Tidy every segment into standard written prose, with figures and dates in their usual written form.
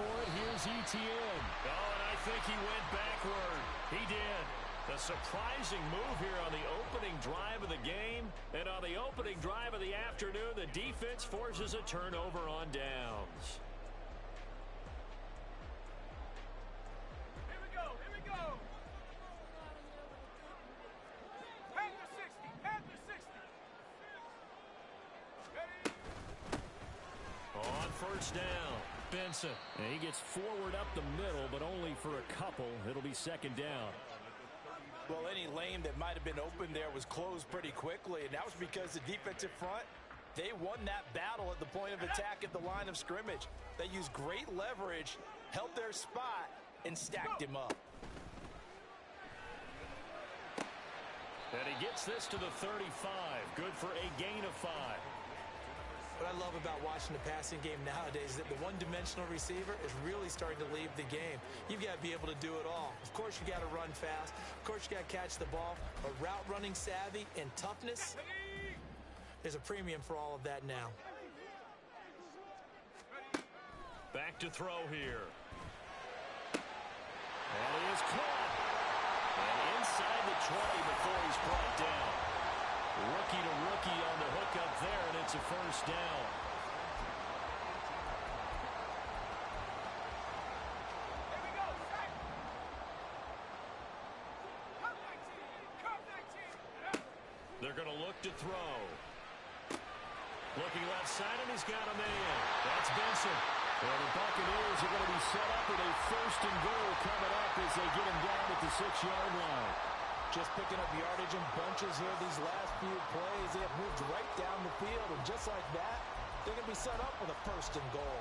for it. Here's Etienne. Oh, and I think he went backward. He did. A surprising move here on the opening drive of the game. And on the opening drive of the afternoon, the defense forces a turnover on downs. Here we go. Here we go. Panther 60. Panther 60. Ready? On first down, Benson. And he gets forward up the middle, but only for a couple. It'll be second down. Well, any lane that might have been open there was closed pretty quickly, and that was because the defensive front, they won that battle at the point of attack at the line of scrimmage. They used great leverage, held their spot, and stacked him up. And he gets this to the 35. Good for a gain of 5. What I love about watching the passing game nowadays is that the one-dimensional receiver is really starting to leave the game. You've got to be able to do it all. Of course, you got to run fast. Of course, you got to catch the ball. But route running savvy and toughness, there's a premium for all of that now. Back to throw here. And he is caught. And inside the 20 before he's brought down. Rookie to rookie on the hook up there, and it's a first down. Here we go. Set. Come 19. They're going to look to throw. Looking left side, and he's got a man. That's Benson. Well, the Buccaneers are going to be set up with a first and goal coming up as they get him down at the 6-yard line. Just picking up yardage in bunches here these last few plays. They have moved right down the field, and just like that, they're going to be set up with a first and goal.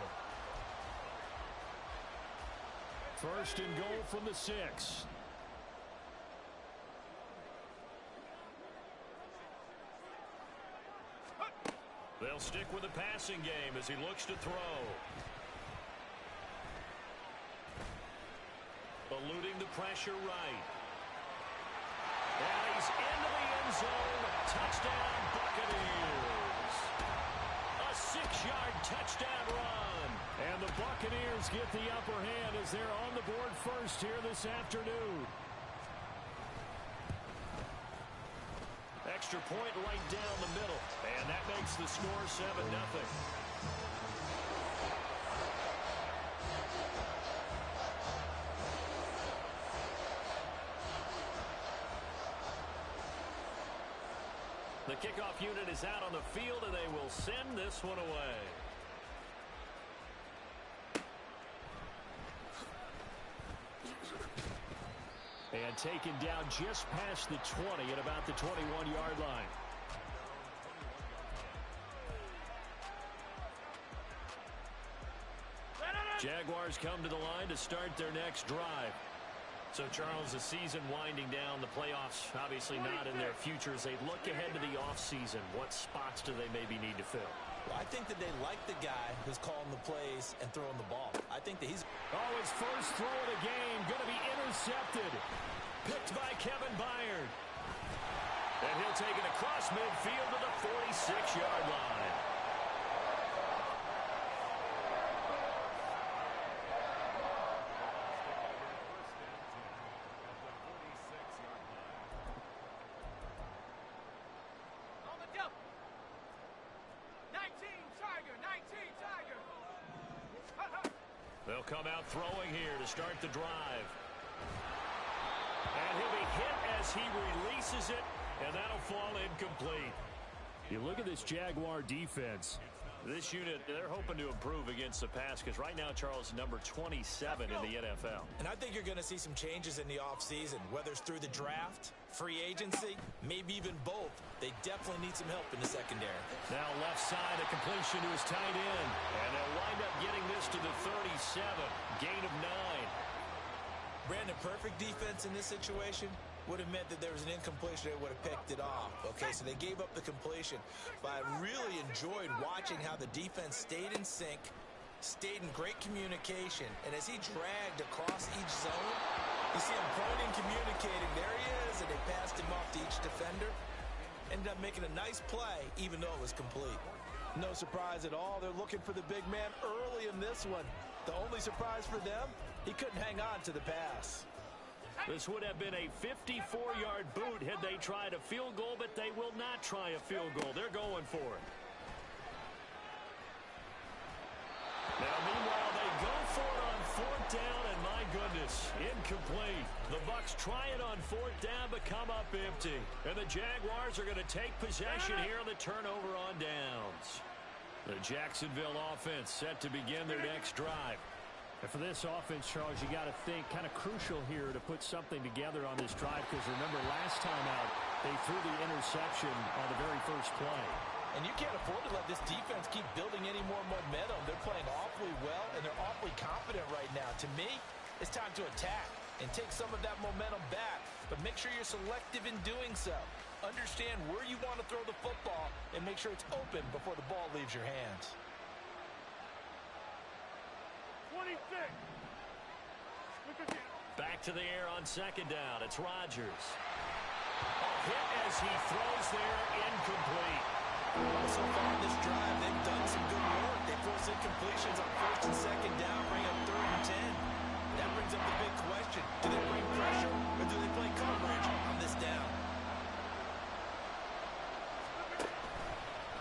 First and goal from the 6. They'll stick with the passing game as he looks to throw. Eluding the pressure right. And he's into the end zone. Touchdown, Buccaneers. A 6-yard touchdown run. And the Buccaneers get the upper hand as they're on the board first here this afternoon. Extra point right down the middle. And that makes the score 7-0. The kickoff unit is out on the field, and they will send this one away. And taken down just past the 20 at about the 21-yard line. Jaguars come to the line to start their next drive. So, Charles, the season winding down, the playoffs obviously not in their future. As they look ahead to the offseason, what spots do they maybe need to fill? Well, I think that they like the guy who's calling the plays and throwing the ball. I think that he's... Oh, his first throw of the game going to be intercepted. Picked by Kevin Byard. And he'll take it across midfield to the 46-yard line. They'll come out throwing here to start the drive. And he'll be hit as he releases it, and that'll fall incomplete. You look at this Jaguar defense. This unit, they're hoping to improve against the pass because right now, Charles, number 27 in the NFL. And I think you're going to see some changes in the offseason, whether it's through the draft, free agency, maybe even both. They definitely need some help in the secondary. Now left side, a completion to his tight end. And they'll wind up getting this to the 37. Gain of 9. Brandon, perfect defense in this situation would have meant that there was an incompletion. They would have picked it off. Okay, so they gave up the completion. But I really enjoyed watching how the defense stayed in sync, stayed in great communication. And as he dragged across each zone, you see him pointing, communicating. There he is, and they passed him off to each defender. Ended up making a nice play, even though it was complete. No surprise at all. They're looking for the big man early in this one. The only surprise for them, he couldn't hang on to the pass. This would have been a 54-yard boot had they tried a field goal, but they will not try a field goal. They're going for it. Now, meanwhile, they go for it on fourth down, and my goodness, incomplete. The Bucs try it on fourth down, but come up empty. And the Jaguars are going to take possession here on the turnover on downs. The Jacksonville offense set to begin their next drive. And for this offense, Charles, you got to think kind of crucial here to put something together on this drive, because remember last time out, they threw the interception on the very first play. And you can't afford to let this defense keep building any more momentum. They're playing awfully well, and they're awfully confident right now. To me, it's time to attack and take some of that momentum back, but make sure you're selective in doing so. Understand where you want to throw the football and make sure it's open before the ball leaves your hands. 26. Back to the air on second down. It's Rodgers. A hit as he throws there, incomplete. So far in this drive, they've done some good work. They force incompletions on first and second down, bring up 3rd and 10. That brings up the big question. Do they bring pressure or do they play coverage on this down?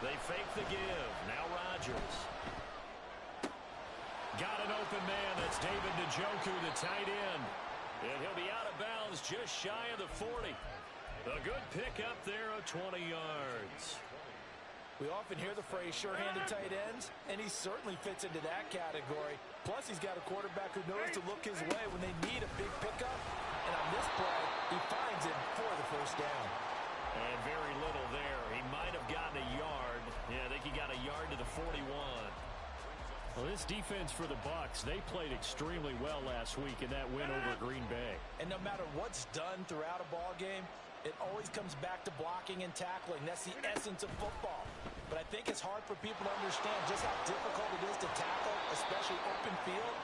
They fake the give. Now Rodgers. Got an open man. That's David Njoku, the tight end. And he'll be out of bounds just shy of the 40. A good pickup there of 20 yards. We often hear the phrase sure-handed tight ends, and he certainly fits into that category. Plus, he's got a quarterback who knows to look his way when they need a big pickup. And on this play, he finds it for the first down. And very little there. He might have gotten a yard. Yeah, I think he got a yard to the 41. Well, this defense for the Bucs, they played extremely well last week in that win over Green Bay. And no matter what's done throughout a ball game, it always comes back to blocking and tackling. That's the essence of football. But I think it's hard for people to understand just how difficult it is to tackle, especially open field.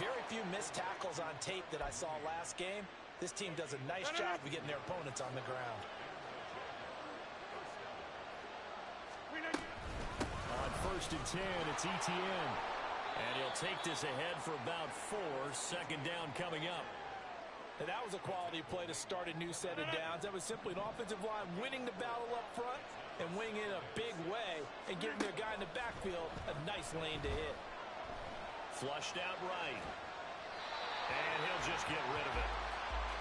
Very few missed tackles on tape that I saw last game. This team does a nice job of getting their opponents on the ground. On 1st and 10, it's Etienne. And he'll take this ahead for about 4. Second down coming up. And that was a quality play to start a new set of downs. That was simply an offensive line winning the battle up front and winning in a big way and giving their guy in the backfield a nice lane to hit. Flushed out right. And he'll just get rid of it.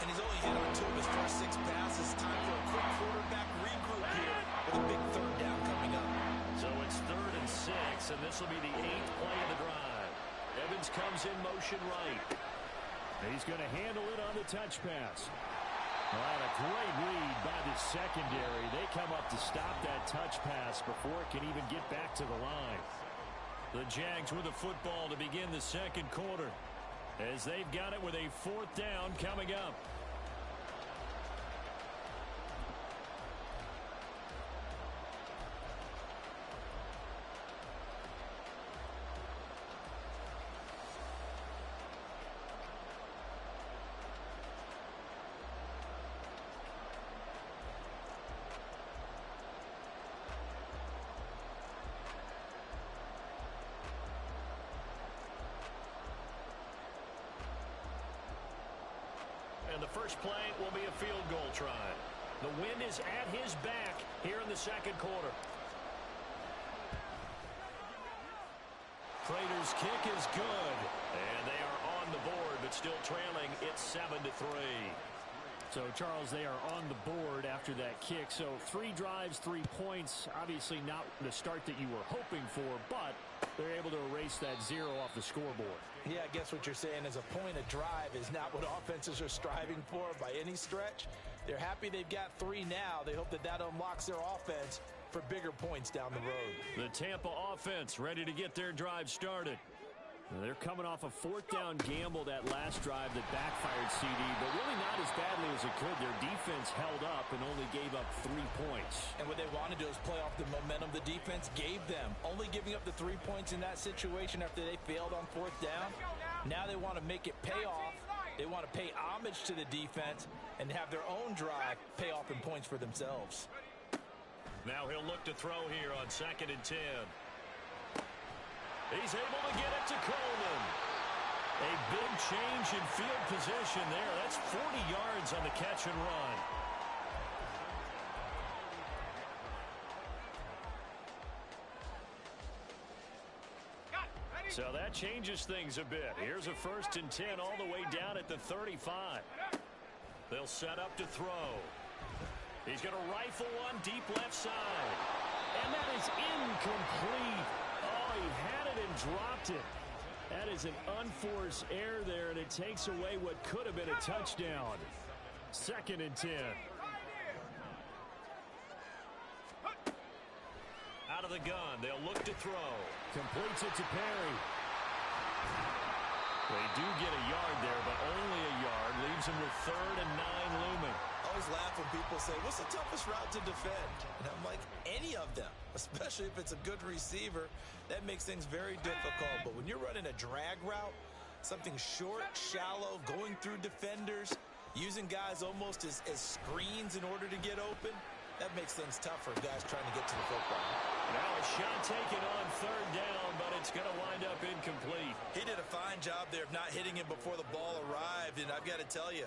And he's only hit on 2 of his first 6 passes. Time for a quick quarterback regroup here with a big 3rd down coming up. So it's 3rd and 6, and this will be the 8th play of the drive. Evans comes in motion right. He's going to handle it on the touch pass. Well, a great read by the secondary. They come up to stop that touch pass before it can even get back to the line. The Jags with the football to begin the second quarter, as they've got it with a 4th down coming up. And the first play will be a field goal try. The wind is at his back here in the second quarter. Prater's kick is good. And they are on the board, but still trailing. It's 7-3. So, Charles, they are on the board after that kick. So 3 drives, 3 points. Obviously not the start that you were hoping for, but they're able to erase that 0 off the scoreboard. Yeah, I guess what you're saying is a point of drive is not what offenses are striving for by any stretch. They're happy they've got 3 now. They hope that that unlocks their offense for bigger points down the road. The Tampa offense ready to get their drive started. They're coming off a 4th down gamble that last drive that backfired, CD, but really not as badly as it could. Their defense held up and only gave up 3 points. And what they want to do is play off the momentum the defense gave them. Only giving up the 3 points in that situation after they failed on 4th down. Now they want to make it pay off. They want to pay homage to the defense and have their own drive pay off in points for themselves. Now he'll look to throw here on 2nd and 10. He's able to get it to Coleman. A big change in field position there. That's 40 yards on the catch and run. So that changes things a bit. Here's a 1st and 10 all the way down at the 35. They'll set up to throw. He's going to rifle one deep left side. And that is incomplete. Oh, he had it and dropped it. That is an unforced error there, and it takes away what could have been a touchdown. 2nd and 10. Out of the gun, they'll look to throw. Completes it to Perry. They do get a yard there, but only a yard. Leaves him with 3rd and 9 looming. I always laugh when people say, what's the toughest route to defend? And I'm like, any of them, especially if it's a good receiver. That makes things very difficult. But when you're running a drag route, something short, shallow, going through defenders, using guys almost as screens in order to get open, that makes things tough for guys trying to get to the football. Now a shot taken on 3rd down, but it's going to wind up incomplete. He did a fine job there of not hitting him before the ball arrived, and I've got to tell you,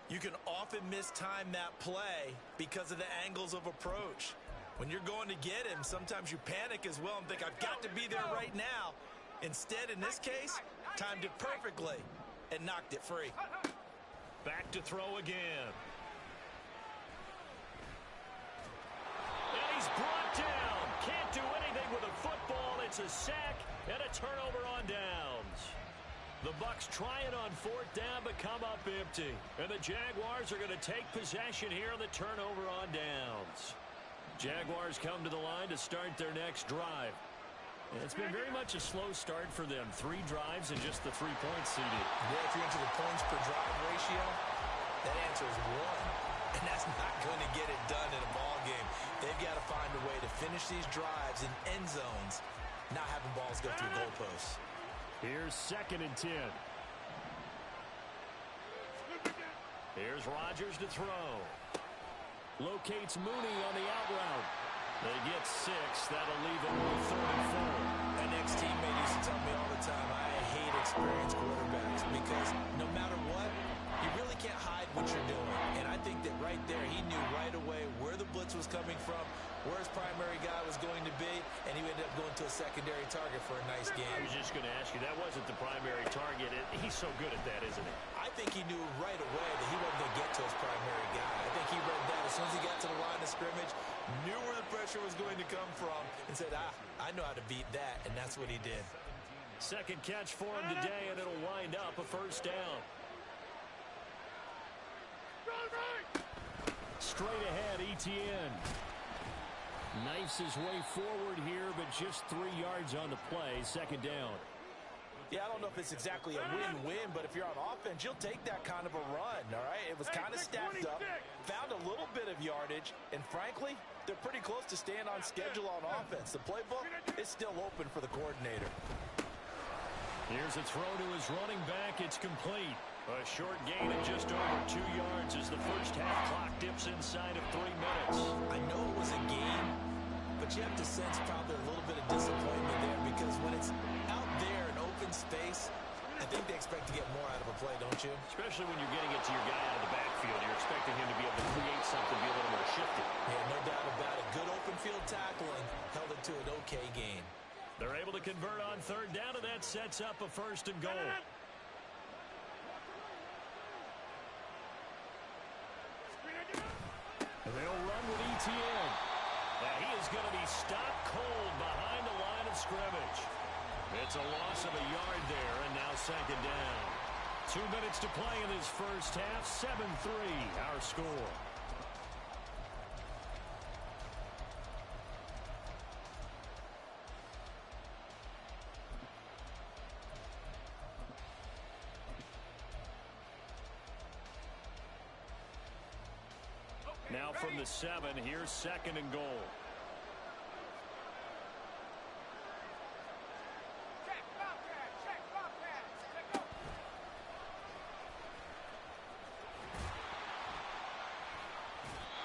you can often mistime that play because of the angles of approach. When you're going to get him, sometimes you panic as well and think, I've got to be there right now. Instead, in this case, timed it perfectly and knocked it free. Back to throw again. And he's brought down. Can't do anything with a football. It's a sack and a turnover on downs. The Bucs try it on 4th down, but come up empty. And the Jaguars are going to take possession here on the turnover on downs. Jaguars come to the line to start their next drive. And it's been very much a slow start for them. 3 drives and just the 3 points seeded. Yeah, if you're into the points per drive ratio, that answer is 1. And that's not going to get it done in a ball game. They've got to find a way to finish these drives in end zones, not having balls go through goalposts. Here's 2nd and 10. Here's Rodgers to throw. Locates Mooney on the out route. They get 6. That'll leave them with 3rd and 4. An ex-teammate used to tell me all the time, I hate experienced quarterbacks because no matter what, you really can't hide what you're doing. And I think that right there, he knew right away where the blitz was coming from, where his primary guy was going to be, and he ended up going to a secondary target for a nice game. I was just going to ask you, that wasn't the primary target. He's so good at that, isn't he? I think he knew right away that he wasn't going to get to his primary guy. I think he read that as soon as he got to the line of scrimmage, knew where the pressure was going to come from, and said, I know how to beat that, and that's what he did. 2nd catch for him today, and it'll wind up a 1st down. Straight ahead, Etienne. Knifes his way forward here, but just 3 yards on the play. 2nd down. Yeah, I don't know if it's exactly a win-win, but if you're on offense, you'll take that kind of a run, all right? It was kind of stacked up, found a little bit of yardage, and frankly, they're pretty close to staying on schedule on offense. The playbook is still open for the coordinator. Here's a throw to his running back. It's complete. A short gain of just over 2 yards as the first half clock dips inside of 3 minutes. I know it was a gain, but you have to sense probably a little bit of disappointment there because when it's out there in open space, I think they expect to get more out of a play, don't you? Especially when you're getting it to your guy out of the backfield. You're expecting him to be able to create something, be a little more shifty. Yeah, no doubt about it. Good open field tackling held it to an okay gain. They're able to convert on 3rd down, and that sets up a 1st and goal. They'll run with Etienne. Now he is going to be stopped cold behind the line of scrimmage. It's a loss of a yard there, and now 2nd down. 2 minutes to play in this first half. 7-3 our score. Now from the 7, here's 2nd and goal.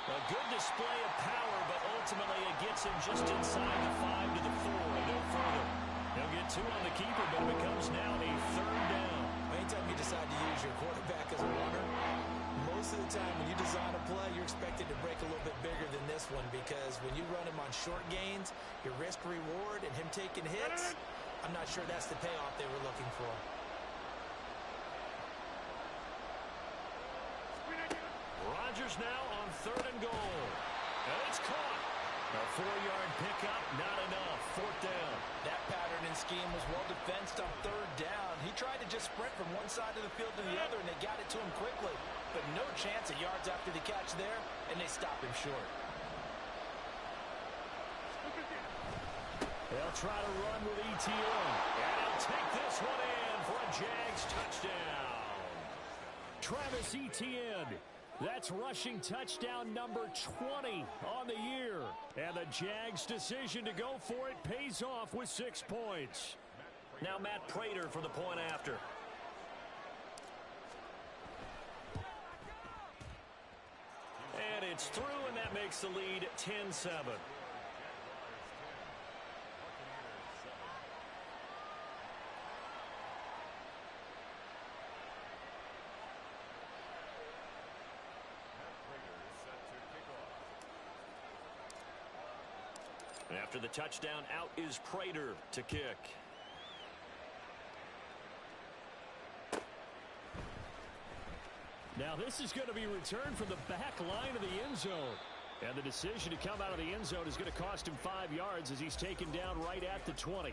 A good display of power, but ultimately it gets him just inside the 5 to the 4 and no further. He'll get 2 on the keeper, but it becomes now a 3rd down. Anytime you decide to use your quarterback as a runner, most of the time when you design a play, you're expected to break a little bit bigger than this one, because when you run him on short gains, your risk-reward and him taking hits, I'm not sure that's the payoff they were looking for. Rodgers now on 3rd and goal. And it's caught. A 4-yard pickup, not enough. 4th down. That pattern and scheme was well defensed on 3rd down. He tried to just sprint from one side of the field to the other, and they got it to him quickly. But no chance of yards after the catch there, and they stop him short. They'll try to run with ETN. And he'll take this one in for a Jags touchdown. Travis Etienne. That's rushing touchdown number 20 on the year. And the Jags' decision to go for it pays off with 6 points. Now Matt Prater for the point after. And it's through, and that makes the lead 10-7. After the touchdown, out is Prater to kick. Now this is going to be returned from the back line of the end zone. And the decision to come out of the end zone is going to cost him 5 yards as he's taken down right at the 20.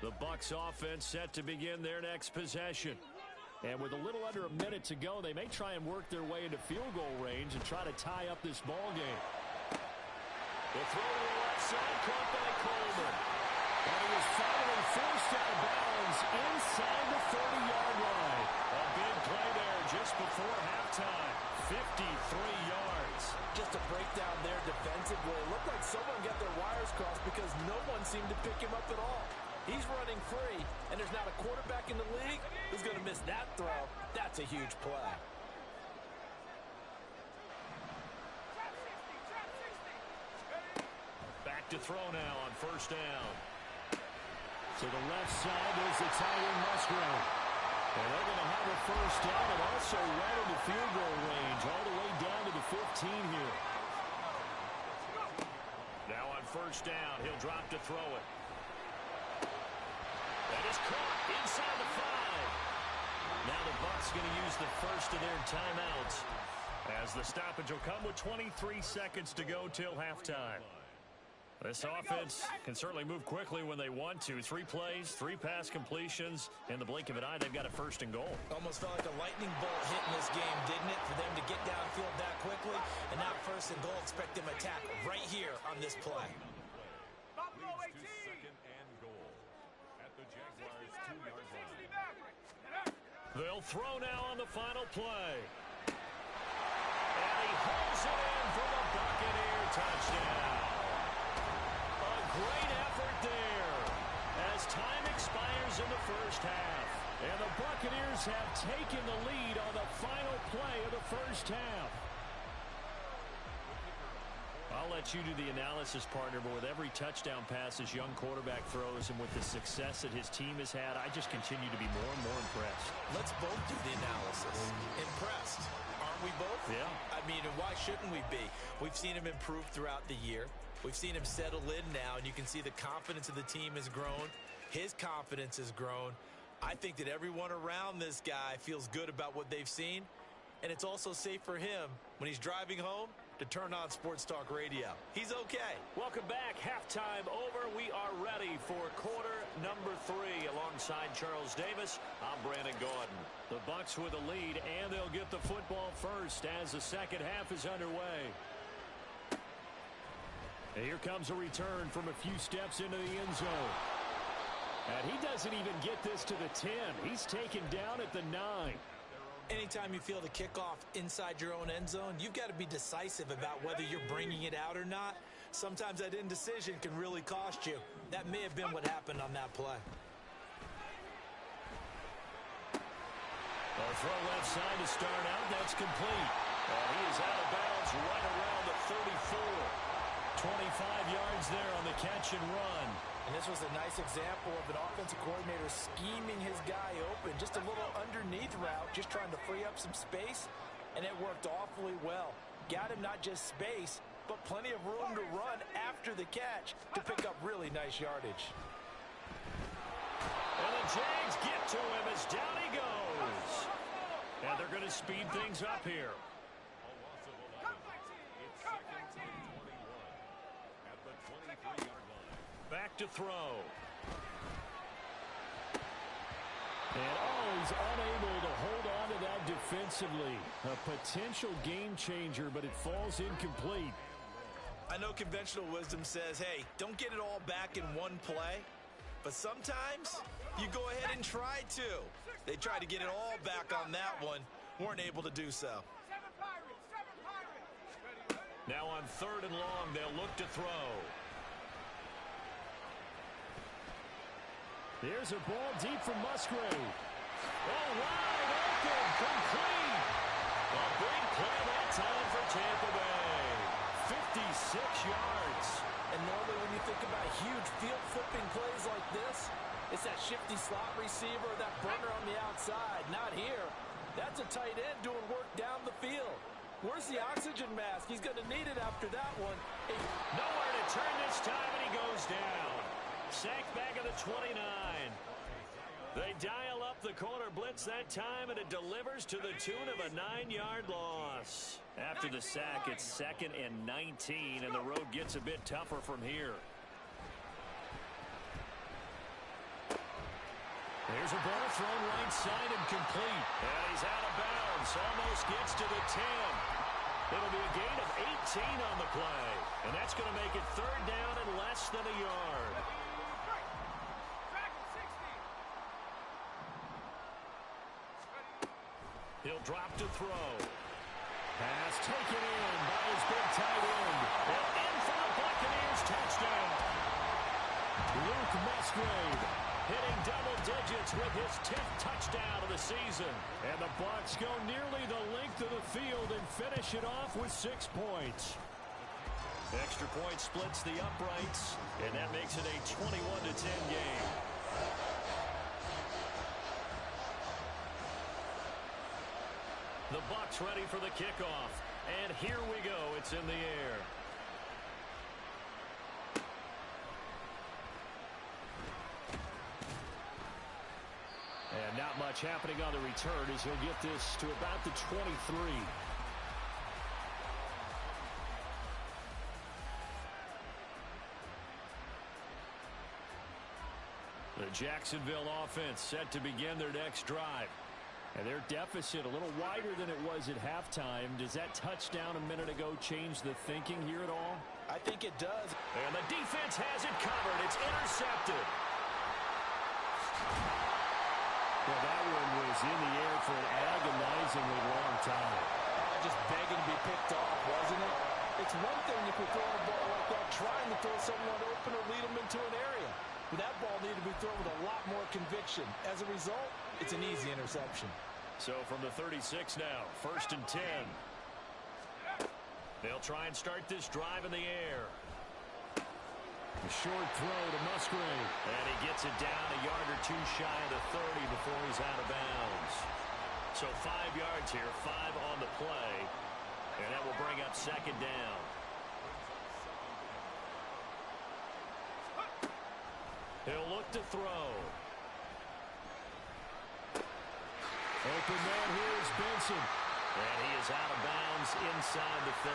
The Bucs offense set to begin their next possession. And with a little under a minute to go, they may try and work their way into field goal range and try to tie up this ball game. The throw to the left side, caught by Coleman. And he was finally forced out of bounds inside the 30-yard line. A big play there just before halftime. 53 yards. Just a breakdown there defensively. It looked like someone got their wires crossed because no one seemed to pick him up at all. He's running free, and there's not a quarterback in the league who's going to miss that throw. That's a huge play. Back to throw now on 1st down. To the left side, there's the tight end Musgrave. And they're going to have a 1st down and also right into field goal range, all the way down to the 15 here. Now on 1st down, he'll drop to throw it. That is caught inside the 5. Now the Bucs going to use the first of their timeouts, as the stoppage will come with 23 seconds to go till halftime. This offense can certainly move quickly when they want to. 3 plays, 3 pass completions. In the blink of an eye, they've got a 1st and goal. Almost felt like a lightning bolt hit in this game, didn't it? For them to get downfield that quickly. And now 1st and goal, expect them to attack right here on this play. They'll throw now on the final play. And he hauls it in for the Buccaneer touchdown. A great effort there as time expires in the 1st half. And the Buccaneers have taken the lead on the final play of the 1st half. I'll let you do the analysis, partner, but with every touchdown pass this young quarterback throws and with the success that his team has had, I just continue to be more and more impressed. Let's both do the analysis. Impressed. Aren't we both? Yeah. I mean, and why shouldn't we be? We've seen him improve throughout the year. We've seen him settle in now, and you can see the confidence of the team has grown. His confidence has grown. I think that everyone around this guy feels good about what they've seen, and it's also safe for him when he's driving home to turn on Sports Talk Radio. He's okay. Welcome back. Halftime over. We are ready for quarter number 3. Alongside Charles Davis, I'm Brandon Gordon. The Bucs with a lead, and they'll get the football first as the second half is underway. And here comes a return from a few steps into the end zone. And he doesn't even get this to the 10. He's taken down at the 9. Anytime you feel the kickoff inside your own end zone, you've got to be decisive about whether you're bringing it out or not. Sometimes that indecision can really cost you. That may have been what happened on that play. A throw left side to start out. That's complete. And he is out of bounds right around the 34. 25 yards there on the catch and run. And this was a nice example of an offensive coordinator scheming his guy open. Just a little underneath route, just trying to free up some space. And it worked awfully well. Got him not just space, but plenty of room to run after the catch to pick up really nice yardage. And the Jags get to him as down he goes. And they're going to speed things up here. Back to throw. And he's unable to hold on to that defensively. A potential game changer, but it falls incomplete. I know conventional wisdom says, hey, don't get it all back in one play. But sometimes you go ahead and try to. They tried to get it all back on that one. Weren't able to do so. Now on 3rd and long, they'll look to throw. There's a ball deep from Musgrave. Oh, wide open, complete. A big play that time for Tampa Bay. 56 yards. And normally when you think about huge field-flipping plays like this, it's that shifty slot receiver, that burner on the outside. Not here. That's a tight end doing work down the field. Where's the oxygen mask? He's going to need it after that one. Nowhere to turn this time, and he goes down. Sacked back at the 29. They dial up the corner blitz that time, and it delivers to the tune of a 9-yard loss. After the sack, it's 2nd and 19, and the road gets a bit tougher from here. There's a ball thrown right side and complete. And he's out of bounds. Almost gets to the 10. It'll be a gain of 18 on the play. And that's going to make it 3rd down and less than a yard. He'll drop to throw. Pass taken in by his big tight end. And in for the Buccaneers touchdown. Luke Musgrave hitting double digits with his 10th touchdown of the season. And the Bucs go nearly the length of the field and finish it off with 6 points. Extra point splits the uprights, and that makes it a 21-10 game. The Bucs ready for the kickoff. And here we go. It's in the air. And not much happening on the return as he'll get this to about the 23. The Jacksonville offense set to begin their next drive. And their deficit a little wider than it was at halftime. Does that touchdown a minute ago change the thinking here at all? I think it does. And the defense has it covered. It's intercepted. Well, that one was in the air for an agonizingly long time. Just begging to be picked off, wasn't it? It's one thing if you're throwing a ball like that, trying to throw someone open or lead them into an area. But that ball needed to be thrown with a lot more conviction. As a result, it's an easy interception. So from the 36 now, 1st and 10. They'll try and start this drive in the air. A short throw to Musgrave. And he gets it down a yard or 2 shy of the 30 before he's out of bounds. So 5 yards here, 5 on the play. And that will bring up 2nd down. He'll look to throw. Open man here is Benson. And he is out of bounds inside the 30.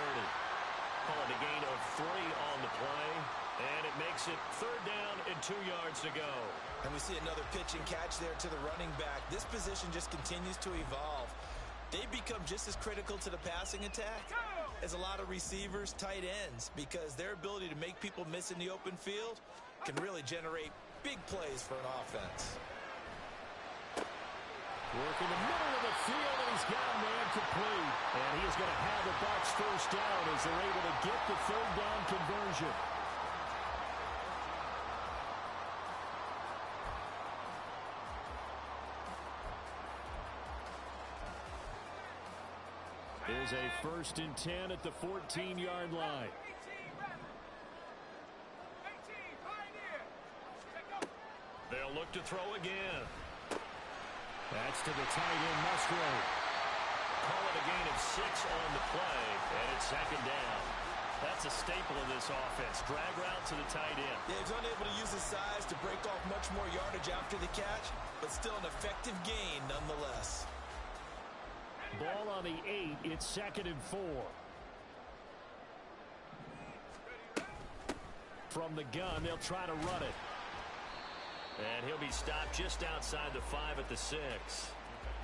Calling a gain of 3 on the play. And it makes it 3rd down and 2 yards to go. And we see another pitch and catch there to the running back. This position just continues to evolve. They become just as critical to the passing attack as a lot of receivers, tight ends, because their ability to make people miss in the open field can really generate big plays for an offense. Working the middle of the field, and he's got a man complete. And he is going to have the Bucs first down as they're able to get the third down conversion. Is a 1st and 10 at the 14-yard line. They'll look to throw again. That's to the tight end, Musgrave. Call it a gain of 6 on the play, and it's 2nd down. That's a staple of this offense. Drag route to the tight end. Yeah, he's unable to use his size to break off much more yardage after the catch, but still an effective gain nonetheless. Ball on the 8. It's 2nd and 4. From the gun, they'll try to run it. And he'll be stopped just outside the 5 at the 6.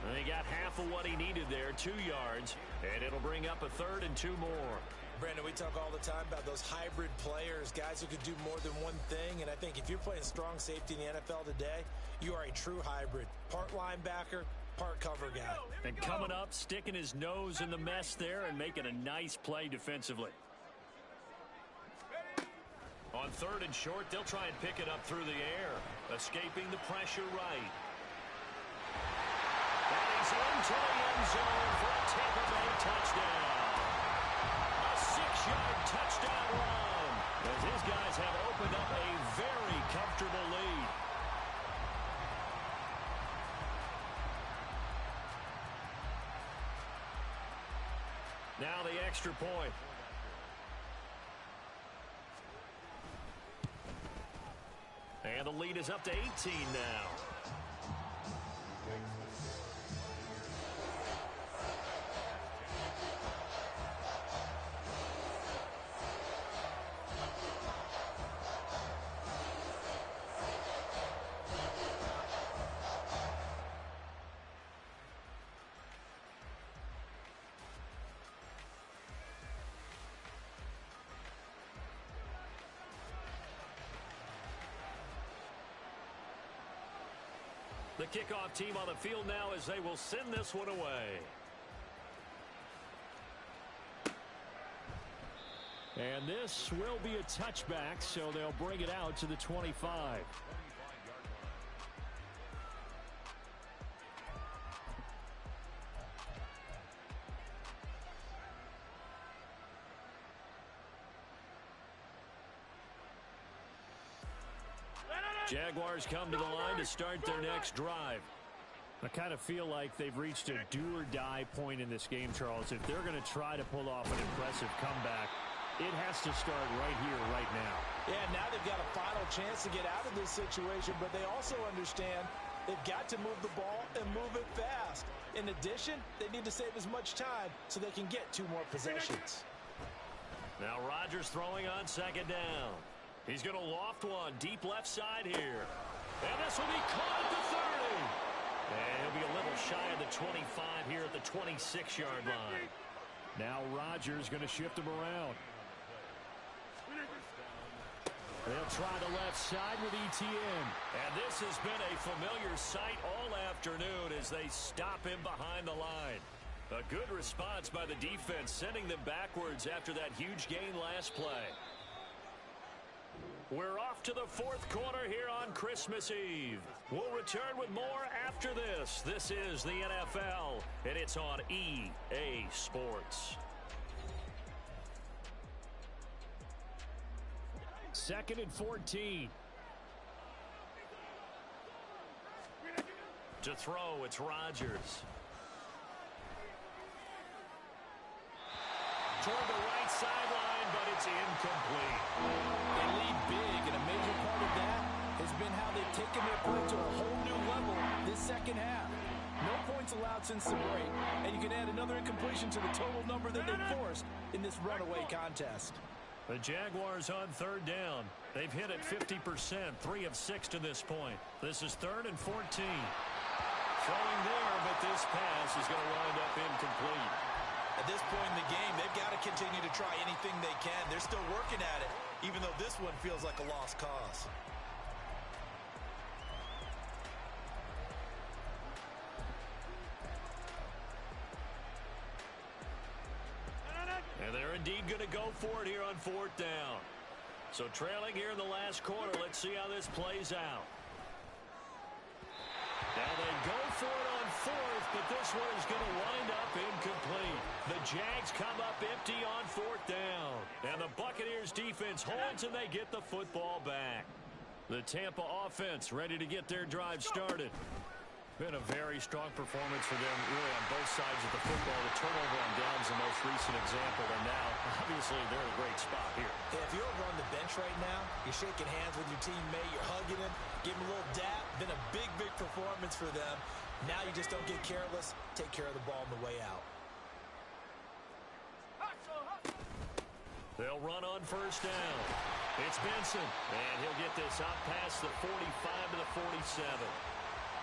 And he got half of what he needed there, 2 yards, and it'll bring up a 3rd and 2 more. Brandon, we talk all the time about those hybrid players, guys who could do more than one thing, and I think if you're playing strong safety in the NFL today, you are a true hybrid. Part linebacker, part cover guy. And coming up, sticking his nose in the mess there and making a nice play defensively. On 3rd and short, they'll try and pick it up through the air, escaping the pressure right. And he's into the end zone for a Tampa Bay touchdown. A 6-yard touchdown run, as his guys have opened up a very comfortable lead. Now the extra point. And the lead is up to 18 now. The kickoff team on the field now as they will send this one away. And this will be a touchback, so they'll bring it out to the 25. Jaguars come to the line to start their next drive. I kind of feel like they've reached a do-or-die point in this game, Charles. If they're going to try to pull off an impressive comeback, it has to start right here, right now. Yeah, now they've got a final chance to get out of this situation, but they also understand they've got to move the ball and move it fast. In addition, they need to save as much time so they can get 2 more possessions. Now Rodgers throwing on 2nd down. He's going to loft one deep left side here. And this will be caught at the 30. And he'll be a little shy of the 25 here at the 26-yard line. Now Rodgers going to shift him around. They'll try the left side with Etienne. And this has been a familiar sight all afternoon as they stop him behind the line. A good response by the defense, sending them backwards after that huge gain last play. We're off to the 4th quarter here on Christmas Eve. We'll return with more after this. This is the NFL, and it's on EA Sports. 2nd and 14. To throw, it's Rodgers. Toward the right sideline, but it's incomplete. They lead big, and a major part of that has been how they've taken their play to a whole new level this second half. No points allowed since the break, and you can add another incompletion to the total number that they forced in this runaway contest. The Jaguars on 3rd down. They've hit it 50%, 3 of 6 to this point. This is 3rd and 14. Throwing there, but this pass is going to wind up incomplete. At this point in the game, they've got to continue to try anything they can. They're still working at it, even though this one feels like a lost cause. indeed going to go for it here on 4th down. So trailing here in the last quarter. Let's see how this plays out. Now they go for it on 4th, but this one is going to wind up incomplete. The Jags come up empty on 4th down. And the Buccaneers defense holds and they get the football back. The Tampa offense ready to get their drive started. Been a very strong performance for them really on both sides of the football. The turnover on downs the most recent example, and now obviously they're in a great spot here. Yeah, if you're over on the bench right now, you're shaking hands with your teammate, you're hugging him, give him a little dap. Been a big performance for them. Now you just don't get careless. Take care of the ball on the way out. They'll run on 1st down. It's Benson, and he'll get this up past the 45 to the 47.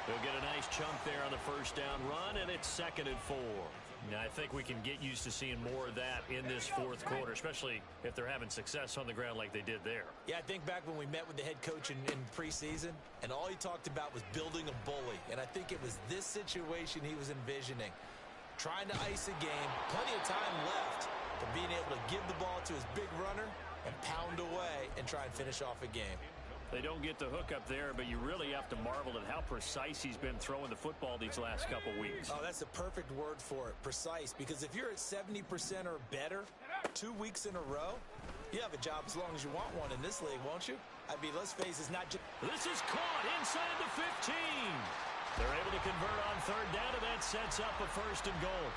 He'll get a nice chunk there on the 1st down run, and it's 2nd and 4. Now, I think we can get used to seeing more of that in this 4th quarter, especially if they're having success on the ground like they did there. Yeah, I think back when we met with the head coach in preseason, and all he talked about was building a bully. And I think it was this situation he was envisioning. Trying to ice a game, plenty of time left, but being able to give the ball to his big runner and pound away and try and finish off a game. They don't get the hook up there, but you really have to marvel at how precise he's been throwing the football these last couple weeks. Oh, that's a perfect word for it, precise, because if you're at 70% or better 2 weeks in a row, you have a job as long as you want one in this league, won't you? I mean, let's face it, it's not just... This is caught inside the 15. They're able to convert on 3rd down, and that sets up a 1st and goal.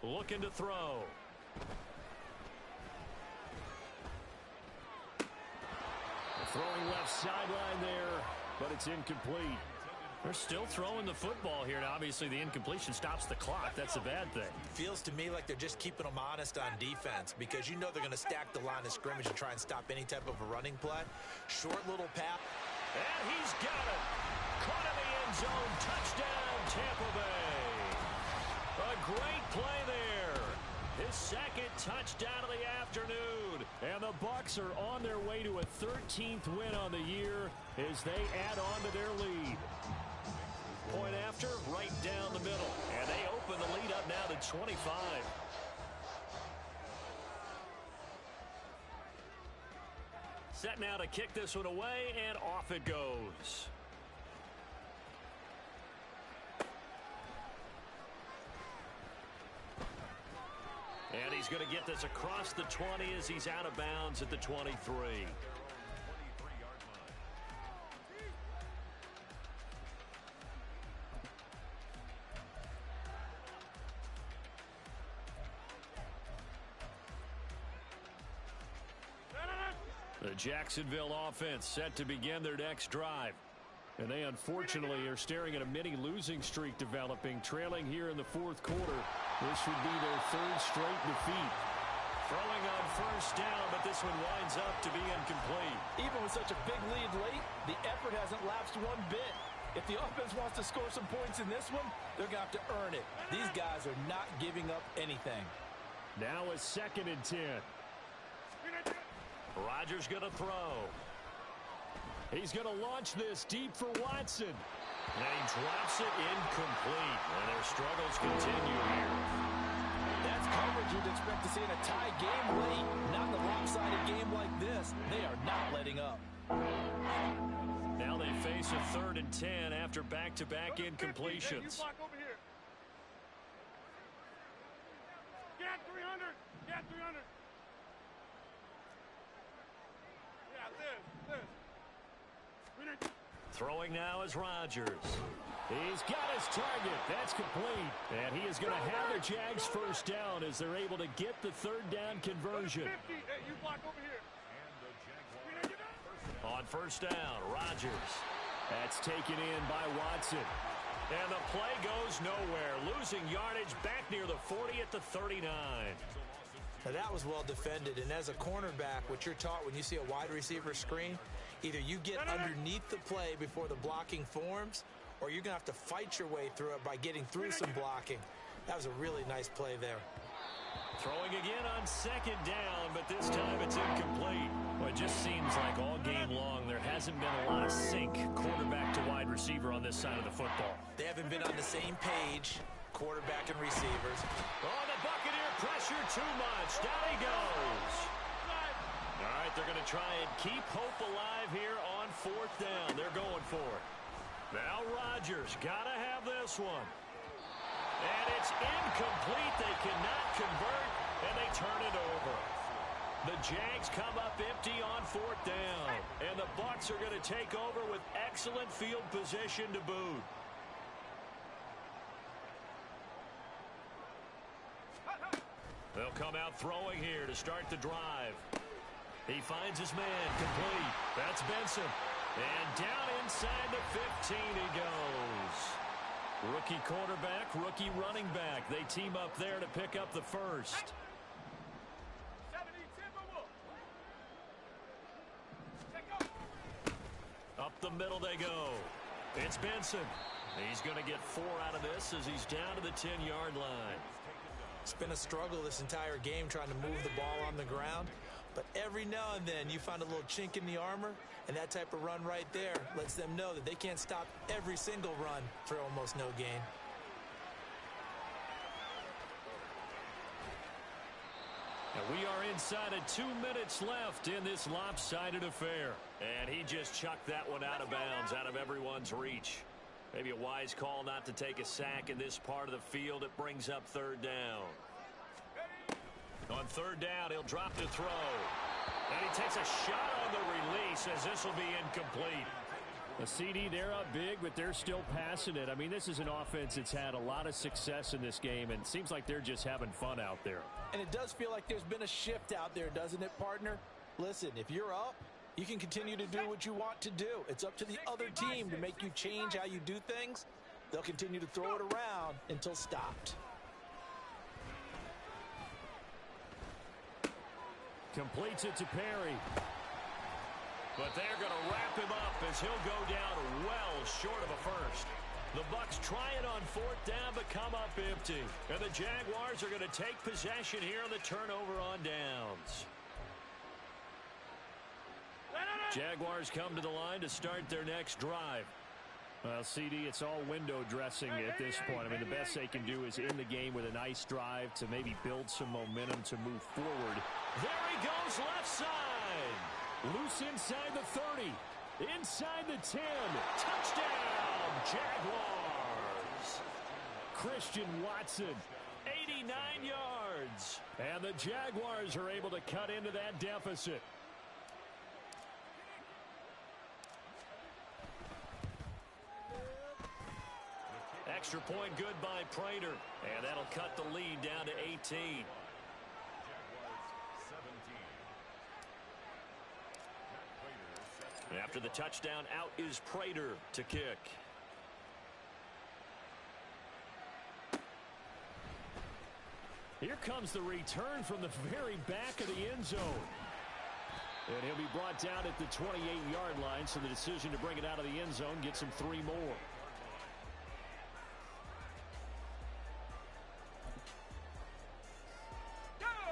Looking to throw. Throwing left sideline there, but it's incomplete. They're still throwing the football here, and obviously the incompletion stops the clock. That's a bad thing. Feels to me like they're just keeping them honest on defense, because you know they're going to stack the line of scrimmage and try and stop any type of a running play. Short little pass. And he's got it. Caught in the end zone. Touchdown, Tampa Bay. A great play there. His 2nd touchdown of the afternoon. And the Bucs are on their way to a 13th win on the year as they add on to their lead. Point after, right down the middle. And they open the lead up now to 25. Set now to kick this one away, and off it goes. And he's going to get this across the 20 as he's out of bounds at the 23. The Jacksonville offense set to begin their next drive. And they unfortunately are staring at a mini losing streak developing, trailing here in the 4th quarter. This would be their 3rd straight defeat. Throwing on 1st down, but this one winds up to be incomplete. Even with such a big lead late, the effort hasn't lapsed one bit. If the offense wants to score some points in this one, they're going to have to earn it. These guys are not giving up anything. Now a 2nd and 10. Rodgers going to throw. He's going to launch this deep for Watson. And he drops it incomplete. And their struggles continue here. That's coverage you'd expect to see in a tie game late. Not in a lopsided game like this. They are not letting up. Now they face a 3rd and 10 after back-to-back incompletions. Get 300. Get 300. Yeah, Liz. Throwing now is Rodgers. He's got his target. That's complete. And he is going to have the Jags 1st down as they're able to get the 3rd down conversion. Hey, you block over here. On 1st down, Rodgers. That's taken in by Watson. And the play goes nowhere. Losing yardage back near the 40 at the 39. Now that was well defended, and as a cornerback, what you're taught when you see a wide receiver screen, either you get underneath the play before the blocking forms, or you're going to have to fight your way through it by getting through some blocking. That was a really nice play there. Throwing again on 2nd down, but this time it's incomplete. Well, it just seems like all game long there has hasn't been a lot of sync quarterback to wide receiver on this side of the football. They haven't been on the same page, quarterback and receivers. Oh, the Buccaneer pressure too much. Down he goes. All right, they're going to try and keep hope alive here on fourth down. They're going for it. Now Rodgers got to have this one. And it's incomplete. They cannot convert, and they turn it over. The Jags come up empty on fourth down, and the Bucs are going to take over with excellent field position to boot. They'll come out throwing here to start the drive. He finds his man complete. That's Benson. And down inside the 15 he goes. Rookie quarterback, rookie running back. They team up there to pick up the first. Up the middle they go. It's Benson. He's going to get 4 out of this as he's down to the 10-yard line. It's been a struggle this entire game trying to move the ball on the ground. But every now and then you find a little chink in the armor, and that type of run right there lets them know that they can't stop every single run for almost no gain. And we are inside of 2 minutes left in this lopsided affair. And he just chucked that one out of bounds, out of everyone's reach. Maybe a wise call not to take a sack in this part of the field. It brings up third down. On third down, he'll drop to throw. And he takes a shot on the release as this will be incomplete. The CD, they're up big, but they're still passing it. I mean, this is an offense that's had a lot of success in this game, and it seems like they're just having fun out there. And it does feel like there's been a shift out there, doesn't it, partner? Listen, if you're up, you can continue to do what you want to do. It's up to the other team to make you change how you do things. They'll continue to throw it around until stopped. Completes it to Perry. But they're going to wrap him up as he'll go down well short of a first. The Bucs try it on fourth down but come up empty. And the Jaguars are going to take possession here on the turnover on downs. Jaguars come to the line to start their next drive. Well, CD, it's all window dressing at this point. I mean, the best they can do is end the game with a nice drive to maybe build some momentum to move forward. There he goes left side. Loose inside the 30. Inside the 10. Touchdown, Jaguars. Christian Watson. 89 yards. And the Jaguars are able to cut into that deficit. Extra point good by Prater. And that'll cut the lead down to 18. After the touchdown, out is Prater to kick. Here comes the return from the very back of the end zone. And he'll be brought down at the 28-yard line, so the decision to bring it out of the end zone gets him 3 more.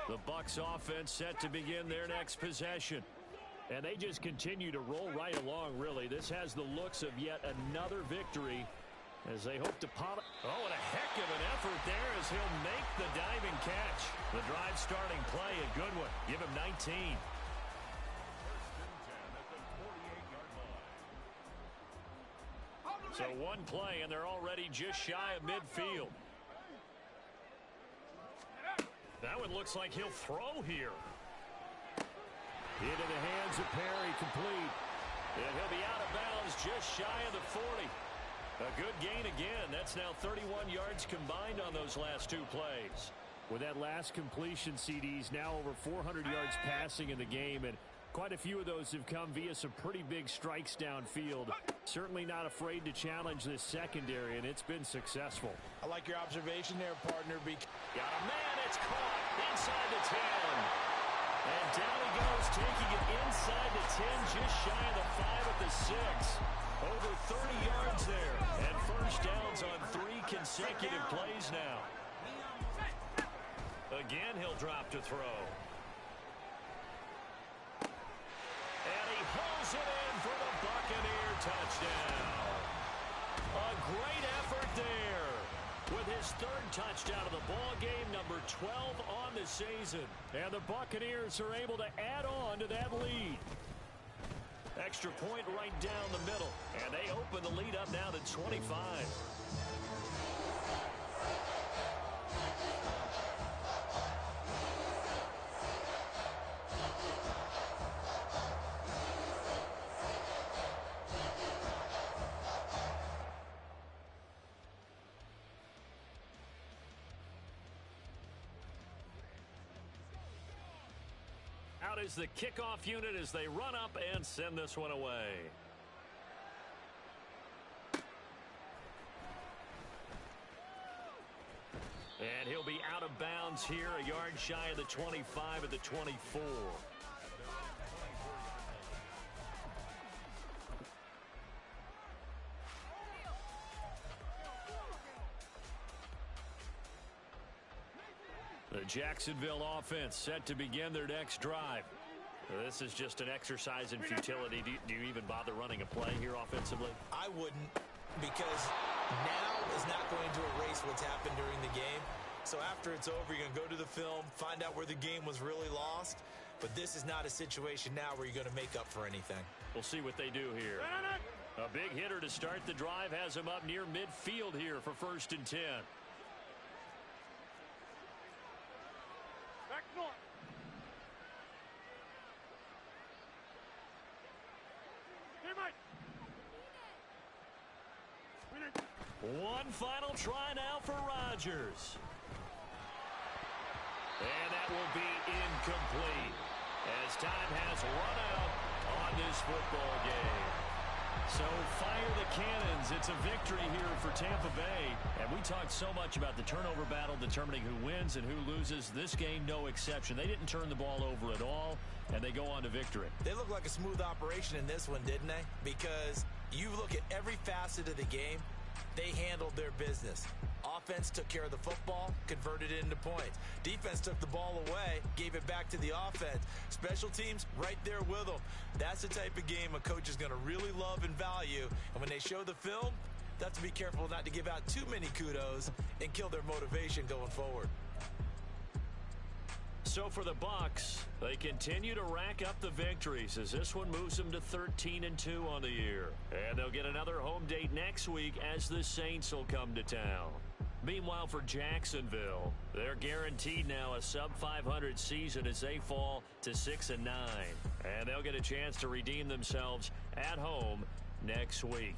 The Bucs offense set to begin their next possession. And they just continue to roll right along, really. This has the looks of yet another victory as they hope to pop it. Oh, and a heck of an effort there as he'll make the diving catch. The drive starting play, a good one. Give him 19. So one play, and they're already just shy of midfield. That one looks like he'll throw here. Into the hands of Perry, complete. And he'll be out of bounds just shy of the 40. A good gain again. That's now 31 yards combined on those last 2 plays. With that last completion, CD's now over 400 yards passing in the game, and quite a few of those have come via some pretty big strikes downfield. Certainly not afraid to challenge this secondary, and it's been successful. I like your observation there, partner. Got a man, it's caught inside the 10. And down he goes, taking it inside the 10, just shy of the 5 at the 6. Over 30 yards there. And first downs on 3 consecutive plays now. Again, he'll drop to throw. And he hauls it in for the touchdown. A great effort there. With his third touchdown of the ball game, number 12 on the season. And the Buccaneers are able to add on to that lead. Extra point right down the middle. And they open the lead up now to 25. Out is the kickoff unit as they run up and send this one away. And he'll be out of bounds here, a yard shy of the 25 at the 24. The Jacksonville offense set to begin their next drive. This is just an exercise in futility. Do you even bother running a play here offensively? I wouldn't, because now is not going to erase what's happened during the game. So after it's over, you're going to go to the film, find out where the game was really lost. But this is not a situation now where you're going to make up for anything. We'll see what they do here. A big hitter to start the drive has him up near midfield here for 1st and 10. One final try now for Rodgers. And that will be incomplete as time has run out on this football game. So fire the cannons. It's a victory here for Tampa Bay. And we talked so much about the turnover battle determining who wins and who loses. This game, no exception. They didn't turn the ball over at all, and they go on to victory. They look like a smooth operation in this one, didn't they? Because you look at every facet of the game, they handled their business. Offense took care of the football, converted it into points. Defense took the ball away, gave it back to the offense. Special teams, right there with them. That's the type of game a coach is going to really love and value. And when they show the film, they have to be careful not to give out too many kudos and kill their motivation going forward. So for the Bucs, they continue to rack up the victories as this one moves them to 13-2 on the year. And they'll get another home date next week as the Saints will come to town. Meanwhile, for Jacksonville, they're guaranteed now a sub-500 season as they fall to 6-9. And they'll get a chance to redeem themselves at home next week.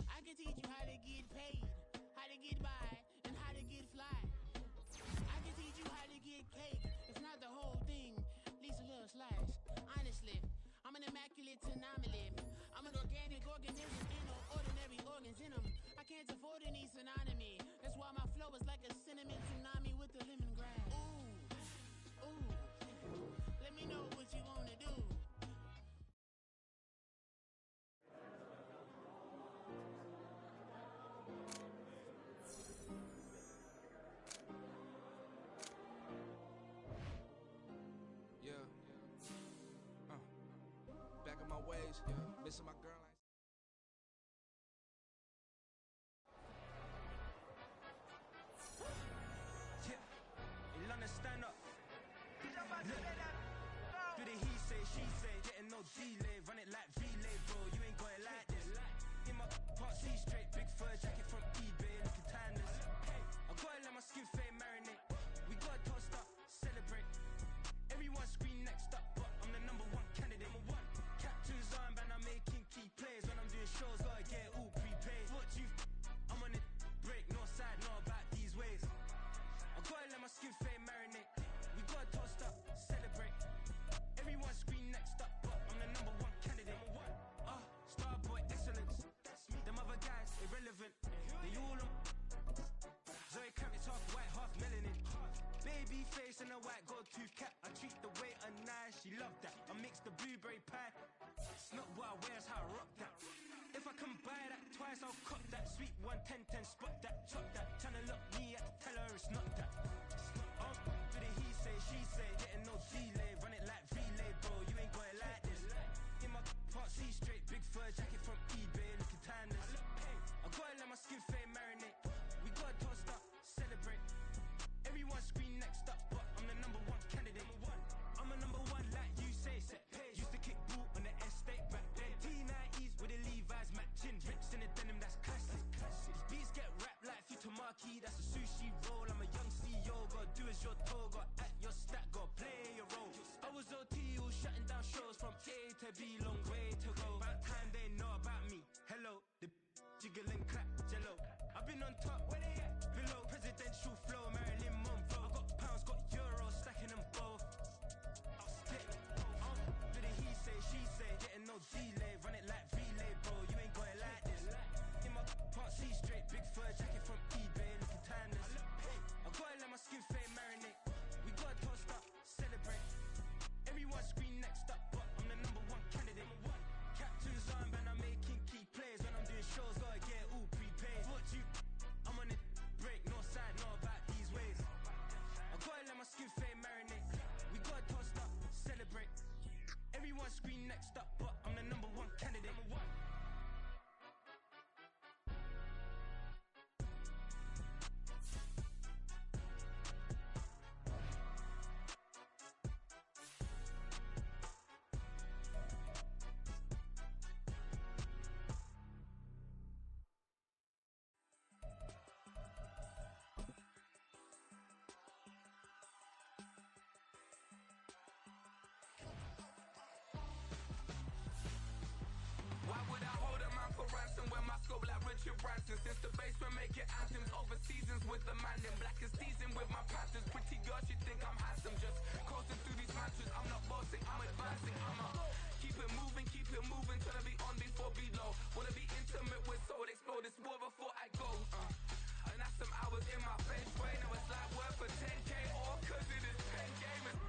I can teach you how to get paid, how to get by, and how to get fly. I can teach you how to get cake, if not the whole thing, at least a little slice. Honestly, I'm an immaculate anomaly. I'm an organic organism, ain't no ordinary organs in them. I can't afford any synonymy. That's why my flow is like a cinnamon tsunami with the lemongrass. Ooh, ooh, let me know what you wanna do. Back in my ways, missing my girl. London, stand up. Look, do the he say, she say, getting no delay, run it like relay, bro. You ain't got it like this. In my part C straight, big fur jacket from eBay, looking timeless. I gotta let my skin fade marinate. We gotta toast up, celebrate. Everyone scream next up. a white gold tooth cap. I treat the waiter nice, she love that. I mix the blueberry pie. It's not what I wear, it's how I rock that. If I can buy that twice, I'll cut that. Sweet 110, spot that, chop that. Tryna lock me, I tell her it's not that. Do the he say, she say, getting no delay. Run it like relay, bro, you ain't got it like this. In my part C straight, big fur jacket from eBay, looking timeless. I gotta let my skin fade marinate. We gotta toast up, celebrate. Everyone scream next up, but I'm the number one candidate. I'm a number one like you say, set pace. Used to kick ball on the estate back then. T90s with the Levi's matching. Rips in the denim, that's classic. These beats get wrapped like Futamaki, that's a sushi roll. I'm a young CEO, gotta do as you're told. Gotta act your stat, gotta play your role. I was OT, all shutting down shows from A to B, long way to go. About time they know about me. Hello, the jiggle and clap, jello. I've been on top, where they at? Below, presidential flow, Marilyn Monroe. I got pounds, got euros, stacking them both. I'll split. Do the he say, she say, getting no delay. Run it like relay, bro, you ain't got it like this. In my part C straight, big fur jacket from eBay, looking timeless. I gotta let my skin fade marinate. We gotta toast up, celebrate. Everyone scream next up, but I'm the number one candidate. Captain's armband, I'm making key plays. When I'm doing shows, gotta get it all prepaid. What you, I'm on it, break, no side, know about these ways. I gotta let my skin fade marinate. We gotta toast up, celebrate. Everyone scream next up, but I'm the number one candidate. Why would I hold a man for ransom when my scope like Richard Branson? Since the basement make it anthems over seasons with the man in black and seasoned with my Panthers. Pretty girl, she think I'm handsome, just coasting through these mantras. I'm not bossing, I'm advancing. I'ma keep it moving, trying to be on before below. Wanna be intimate with soul, explode this war before I go. And that's some hours in my face way. Now it's like work for 10K or cause it is pen gamers.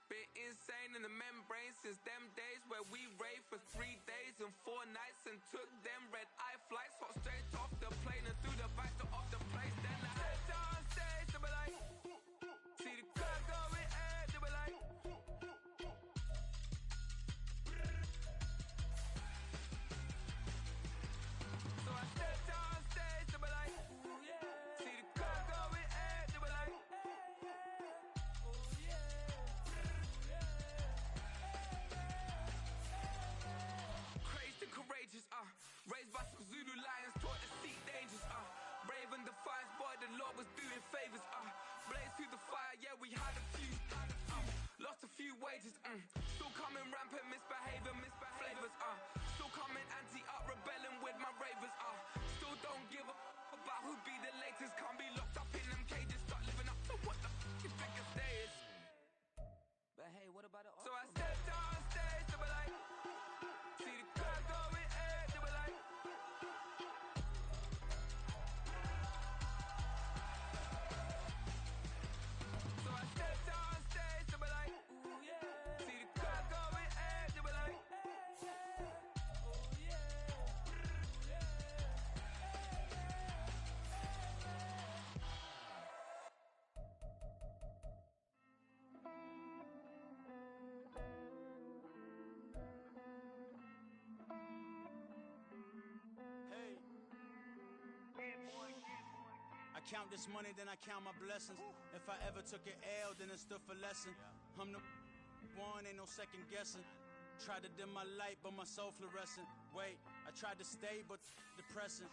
Been insane in the membrane since them days where we raved for 3 days and 4 nights and took them red eye flights, hot straight off the plane and through the back door of the place. Then I stepped on stage, they were like, see the crowd going air, they were like, so I stepped on stage, they were like, see the crowd going air, they were like, crazed and courageous, raised by some Zulu lions, taught to seek dangers, brave and defiant, boy, the Lord was doing favors, blaze through the fire, yeah, we had a few, lost a few wages, still coming rampant, misbehavior, flavors, still coming anti-up, rebelling with my ravers, still don't give a about who be the latest, can't be locked up in them cages, start living up to what the you think your stay is. But hey, what about the So I stepped on stage, they were like, see the crowd going air, they were like, so I stepped on stage, they were like, see the crowd going air, they were like, I count this money, then I count my blessings. If I ever took an L, then it stood for lesson. I'm the one, ain't no second guessing. Tried to dim my light, but my soul fluorescent. Wait, I tried to stay, but depressing.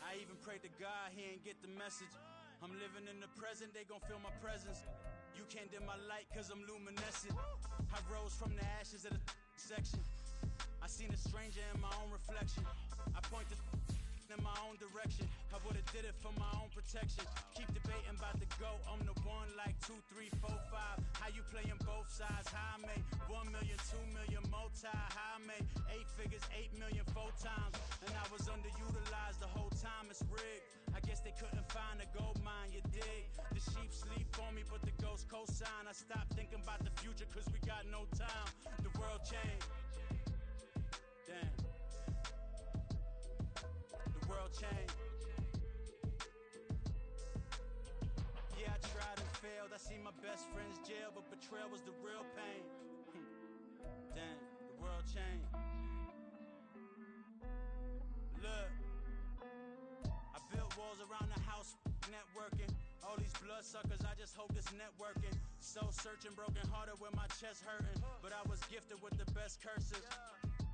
I even prayed to God, he ain't get the message. I'm living in the present, they gon' feel my presence. You can't dim my light, cause I'm luminescent. I rose from the ashes of the section. I seen a stranger in my own reflection. I point the in my own direction. I would've did it for my own protection. Keep debating about the GOAT. I'm the one like 2, 3, 4, 5. How you playing both sides? How I made 1 million, 2 million multi. How I made 8 figures, 8 million 4 times. And I was underutilized the whole time. It's rigged. I guess they couldn't find a gold mine, you dig? just co-sign. I stopped thinking about the future cause we got no time. The world changed. Damn. The world changed. Yeah, I tried and failed. I see my best friends jail, but betrayal was the real pain. Damn, the world changed. Look, I built walls around the house, networking. All these bloodsuckers, I just hope this networking. Soul searching, broken hearted with my chest hurting. But I was gifted with the best curses.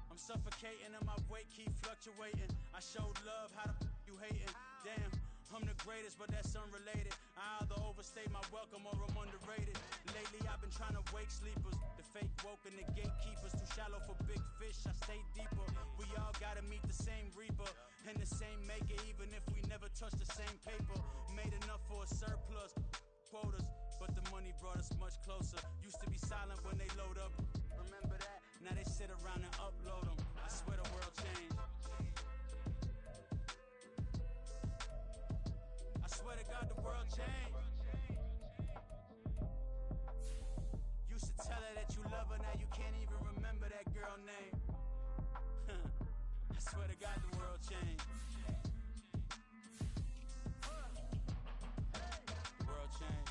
I'm suffocating and my weight keep fluctuating. I showed love, how the you hating? Damn, I'm the greatest, but that's unrelated. I either overstay my welcome or I'm underrated. Lately I've been trying to wake sleepers. The fake woke and the gatekeepers. Too shallow for big fish, I stay deeper. We all gotta meet the same reaper and the same maker, even if we never touch the same paper. Made enough for a surplus, quotas, but the money brought us much closer. Used to be silent when they load up, remember that? Now they sit around and upload them. I swear the world changed. I swear to God the world changed. Used to tell her that you love her, now you can't even remember that girl name. I swear to God the world changed. The world changed.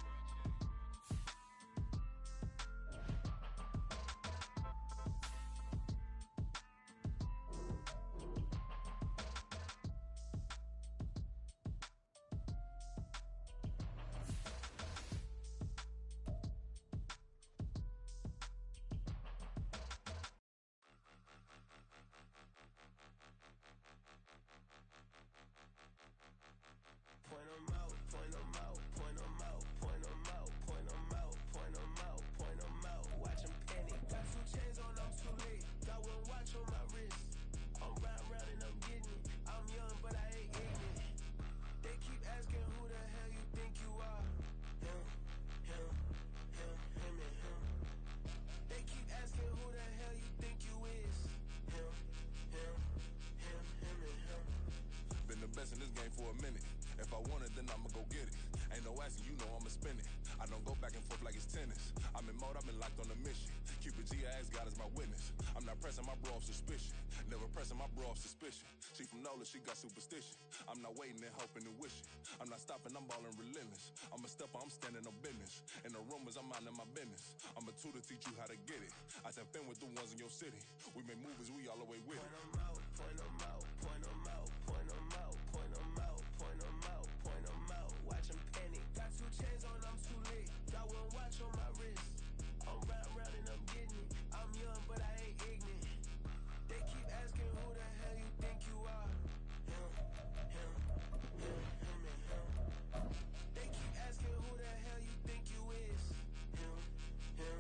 Point 'em out, point 'em out, point 'em out, point 'em out, point 'em out, point 'em out, point 'em out. Watch 'em panic. Got 2 chains on, I'm too late. Got 1 watch on my wrist. I'm riding round and I'm getting it. I'm young, but I ain't ignorant. They keep asking who the hell you think you are. Him, him, him, him, and him. They keep asking who the hell you think you is. Him, him, him, him, and him. Been the best in this game for a minute. If I want it, then I'ma go get it. Ain't no asking, you know I'ma spin it. I don't go back and forth like it's tennis. I'm in mode, I've been locked on a mission. Cupid G, I ask God as my witness. I'm not pressing my bro off suspicion. Never pressing my bro off suspicion. She from Nola, she got superstition. I'm not waiting and hoping and wishing. I'm not stopping, I'm balling relentless. I'm a stepper, I'm standing on business. In the rumors, I'm minding my business. I'm a tutor, teach you how to get it. I tap in with the ones in your city. We make movies, we all the way with it. Point 'em out, point 'em out, point 'em out, point 'em out, point 'em out, point 'em out, point 'em out. Watch 'em panic. Got 2 chains on, I'm too late. Got 1 watch on my wrist. I'm riding round and I'm getting it. I'm young, but I ain't ignorant. They keep asking who the hell you think you are. Him, him, him, him, and him. They keep asking who the hell you think you is. Him, him,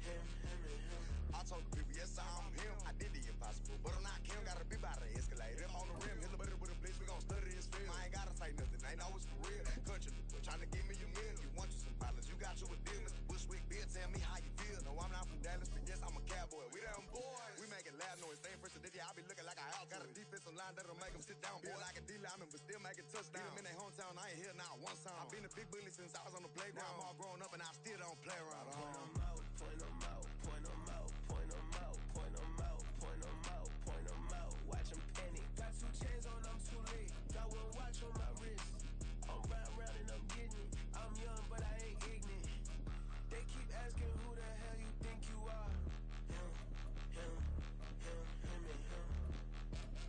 him, him, and him. I told the people, yes, I'm him. I did the impossible, but I'm not Kim. Gotta be by the escalator. If on the rim, hit the butter with a blitz, we gon' study his film. I ain't gotta say nothing, ain't know it's for real. Country people trying to give me a meal. You want you some problems, you got you a deal. Mr. Bushwick, Bill, tell me how you feel. No, I'm not from Dallas, but yes, I'm a cowboy. We them boys. We making loud noise. Staying fresh today, I be looking like a house. Got a defensive line that'll make them sit down. Feel like a D-lineman, but still making touchdowns. Beat them in their hometown, I ain't here now one time. I've been a big bully since I was on the playground. Now I'm all grown up and I still don't play around. Point 'em out, point 'em out, point 'em out, point 'em out, point 'em out, point 'em out, point 'em out. Watch 'em panic. Got 2 chains on, I'm too late. Got 1 watch on my wrist. I'm riding round and I'm getting it. I'm young, but I ain't ignorant. They keep asking who the hell you think you are. Him, him, him, him, and him.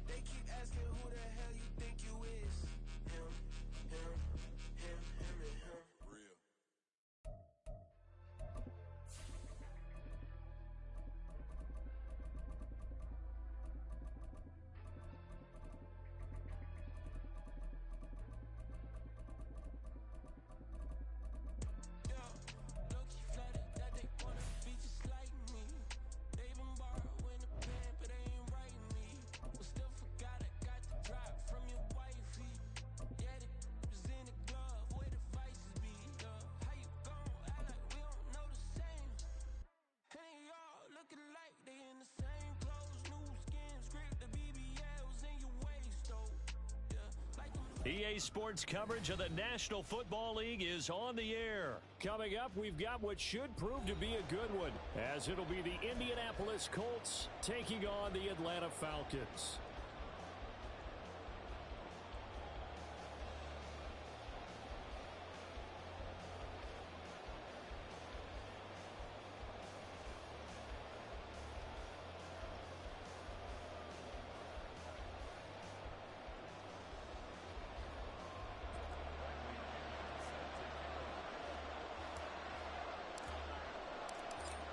They keep asking who the hell you think you is. Him, him, him, him, and him. Real. EA Sports coverage of the National Football League is on the air. Coming up, we've got what should prove to be a good one, as it'll be the Indianapolis Colts taking on the Atlanta Falcons.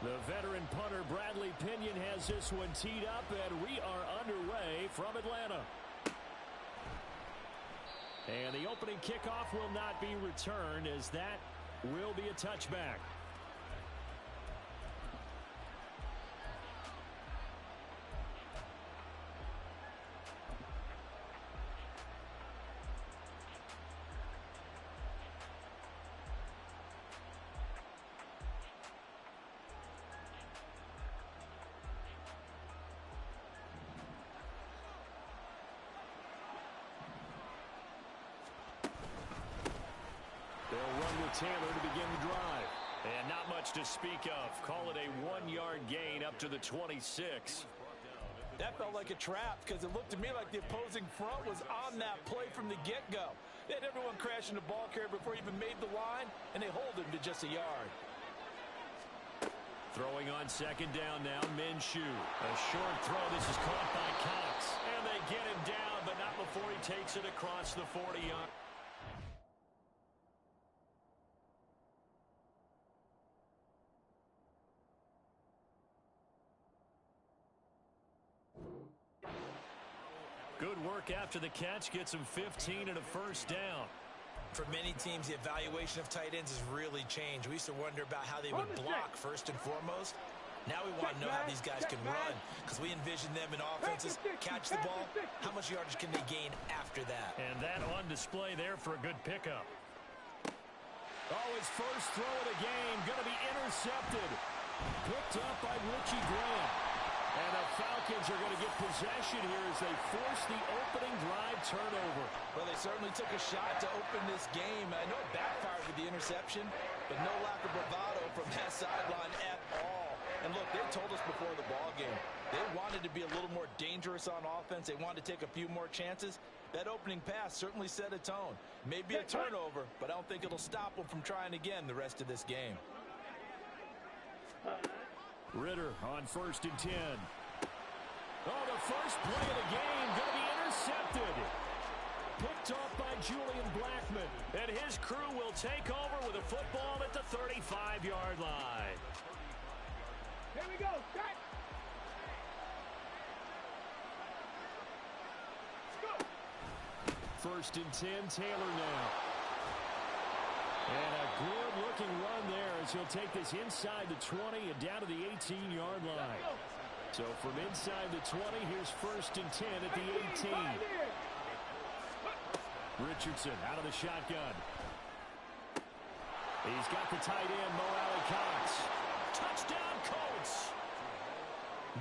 The veteran punter Bradley Pinion has this one teed up, and we are underway from Atlanta. And the opening kickoff will not be returned, as that will be a touchback. Taylor to begin the drive. And not much to speak of. Call it a 1-yard gain up to the 26. That felt like a trap because it looked to me like the opposing front was on that play from the get-go. They had everyone crashing the ball carrier before he even made the line, and they hold him to just a yard. Throwing on second down now, Minshew. A short throw. This is caught by Cox. And they get him down, but not before he takes it across the 40-yard. Good work after the catch. Gets him 15 and a first down. For many teams, the evaluation of tight ends has really changed. We used to wonder about how they would block first and foremost. Now we want to know how these guys can run, because we envision them in offenses catch the ball. How much yardage can they gain after that? And that on display there for a good pickup. Oh, his first throw of the game going to be intercepted. Picked up by Richie Graham. And the Falcons are going to get possession here as they force the opening drive turnover. Well, they certainly took a shot to open this game. I know it backfired with the interception, but no lack of bravado from that sideline at all. And look, they told us before the ball game, they wanted to be a little more dangerous on offense. They wanted to take a few more chances. That opening pass certainly set a tone. Maybe a turnover, but I don't think it'll stop them from trying again the rest of this game. Ritter on 1st and 10. Oh, the first play of the game going to be intercepted. Picked off by Julian Blackmon. And his crew will take over with a football at the 35-yard line. Here we go. Set. Go. 1st and 10, Taylor now. And a good-looking run there as he'll take this inside the 20 and down to the 18-yard line. So from inside the 20, here's 1st and 10 at the 18. Richardson out of the shotgun. He's got the tight end, Mo Alley-Cox. Touchdown, Colts!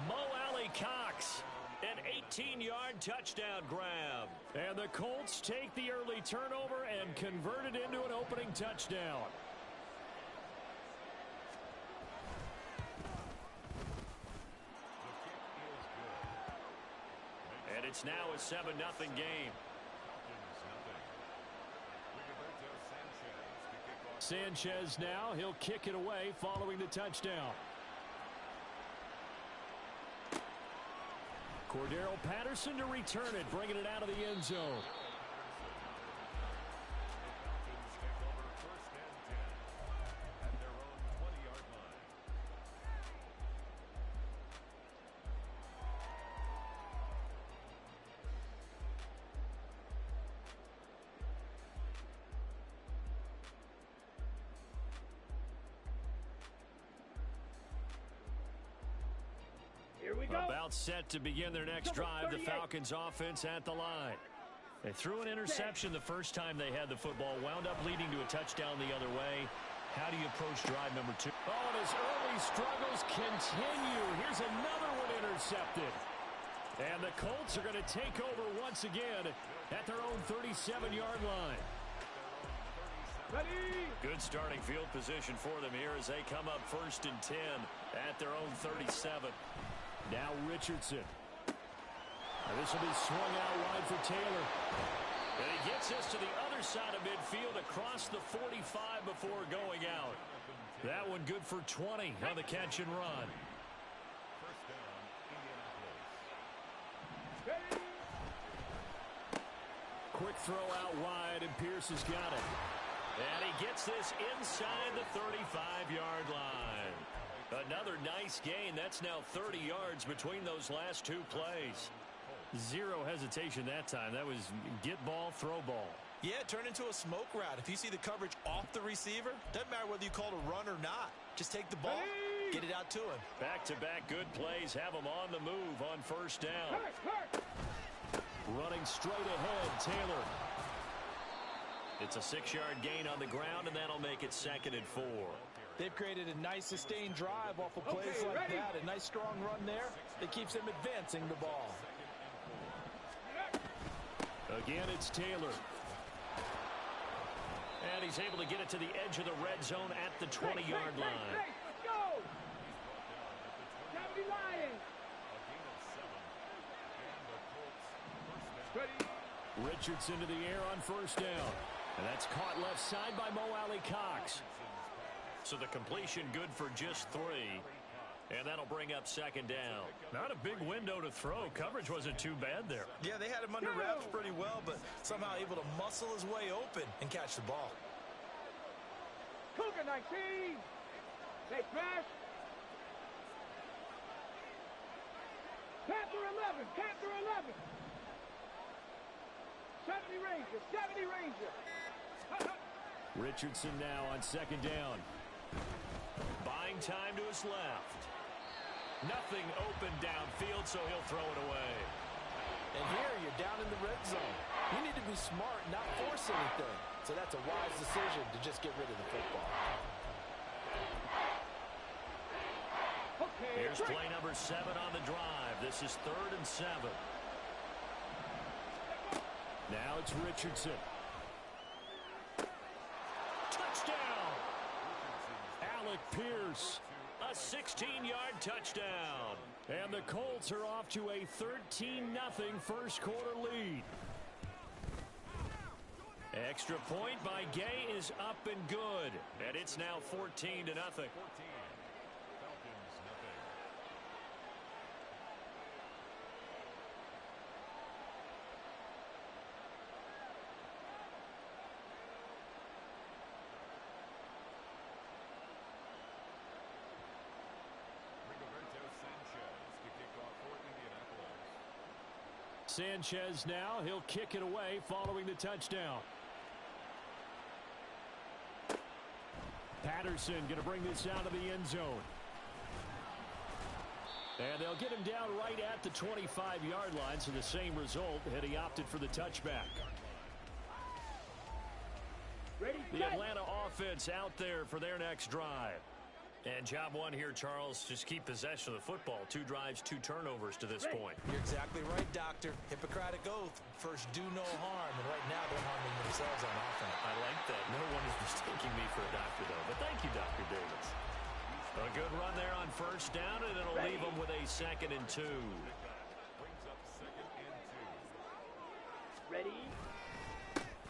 Mo Alley-Cox. An 18-yard touchdown grab. And the Colts take the early turnover and convert it into an opening touchdown. And it's now a 7-0 game. Sanchez now, he'll kick it away following the touchdown. Cordero Patterson to return it, bringing it out of the end zone. About set to begin their next drive, the Falcons offense at the line. They threw an interception the first time they had the football, wound up leading to a touchdown the other way. How do you approach drive number 2? Oh, and his early struggles continue. Here's another one intercepted. And the Colts are going to take over once again at their own 37-yard line. Ready? Good starting field position for them here as they come up 1st and 10 at their own 37. Now Richardson. Now this will be swung out wide for Taylor. And he gets this to the other side of midfield across the 45 before going out. That one good for 20 on the catch and run. Quick throw out wide, and Pierce has got it. And he gets this inside the 35-yard line. Another nice gain. That's now 30 yards between those last two plays. Zero hesitation that time. That was get ball, throw ball. Yeah, it turned into a smoke route. If you see the coverage off the receiver, doesn't matter whether you call it a run or not. Just take the ball, get it out to him. Back-to-back good plays have him on the move on 1st down. Running straight ahead, Taylor. It's a 6-yard gain on the ground, and that'll make it 2nd and 4. They've created a nice sustained drive off of plays like that. A nice strong run there that keeps them advancing the ball. Again, it's Taylor. And he's able to get it to the edge of the red zone at the 20-yard line. Let's go! 70 Lions! Richardson to the air on 1st down. And that's caught left side by Mo Alley Cox. So the completion good for just 3. And that'll bring up 2nd down. Not a big window to throw. Coverage wasn't too bad there. Yeah, they had him under wraps pretty well, but somehow able to muscle his way open and catch the ball. Cougar 19! They smash! Panther 11! Panther 11! 70 Ranger! 70 Ranger! Richardson now on 2nd down. Buying time to his left. Nothing open downfield, so he'll throw it away. And here you're down in the red zone. You need to be smart, not force anything. So that's a wise decision to just get rid of the football. Okay, here's play number 7 on the drive. This is 3rd and 7. Now it's Richardson. Touchdown! Alec Pierce. A 16-yard touchdown. And the Colts are off to a 13-0 first quarter lead. Extra point by Gay is up and good. And it's now 14-0. Sanchez now. He'll kick it away following the touchdown. Patterson going to bring this out of the end zone. And they'll get him down right at the 25-yard line, so the same result had he opted for the touchback. The Atlanta offense out there for their next drive. And job 1 here, Charles, just keep possession of the football. 2 drives, 2 turnovers to this point. You're exactly right, Doctor. Hippocratic oath. First, do no harm. And right now, they're harming themselves on offense. I like that. No one is mistaking me for a doctor, though. But thank you, Dr. Davis. A good run there on 1st down, and it'll leave them with a 2nd and 2. Ready?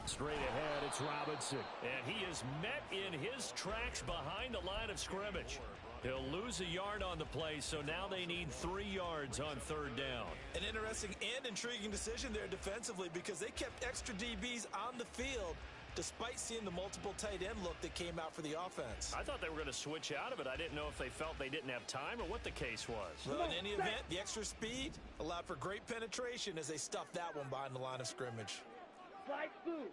Straight ahead, it's Robinson. And he is met in his tracks behind the line of scrimmage. He'll lose a yard on the play, so now they need 3 yards on 3rd down. An interesting and intriguing decision there defensively because they kept extra DBs on the field despite seeing the multiple tight end look that came out for the offense. I thought they were going to switch out of it. I didn't know if they felt they didn't have time or what the case was. Well, in any event, the extra speed allowed for great penetration as they stuffed that one behind the line of scrimmage. Slide through.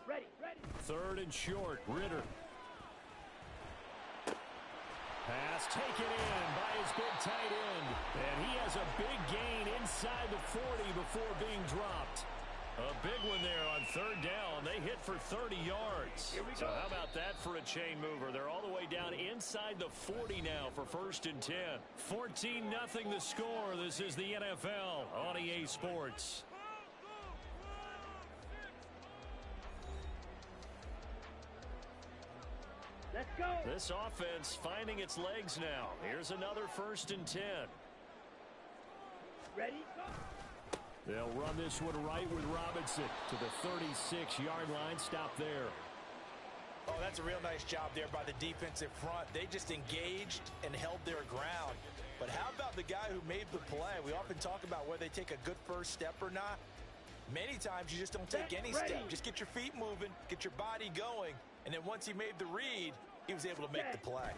Ready, ready. 3rd and short, Ritter. Pass taken in by his big tight end. And he has a big gain inside the 40 before being dropped. A big one there on 3rd down. They hit for 30 yards. Here we so go. how about that for a chain mover. They're all the way down inside the 40 now for 1st and 10. 14-0 the score. This is the NFL on EA Sports. Let's go. This offense finding its legs now. Here's another 1st and 10. Ready? Go. They'll run this one right with Robinson to the 36-yard line. Stop there. Oh, that's a real nice job there by the defensive front. They just engaged and held their ground. But how about the guy who made the play? We often talk about whether they take a good first step or not. Many times you just don't take any step. Just get your feet moving, get your body going, and then once he made the read, he was able to make the play.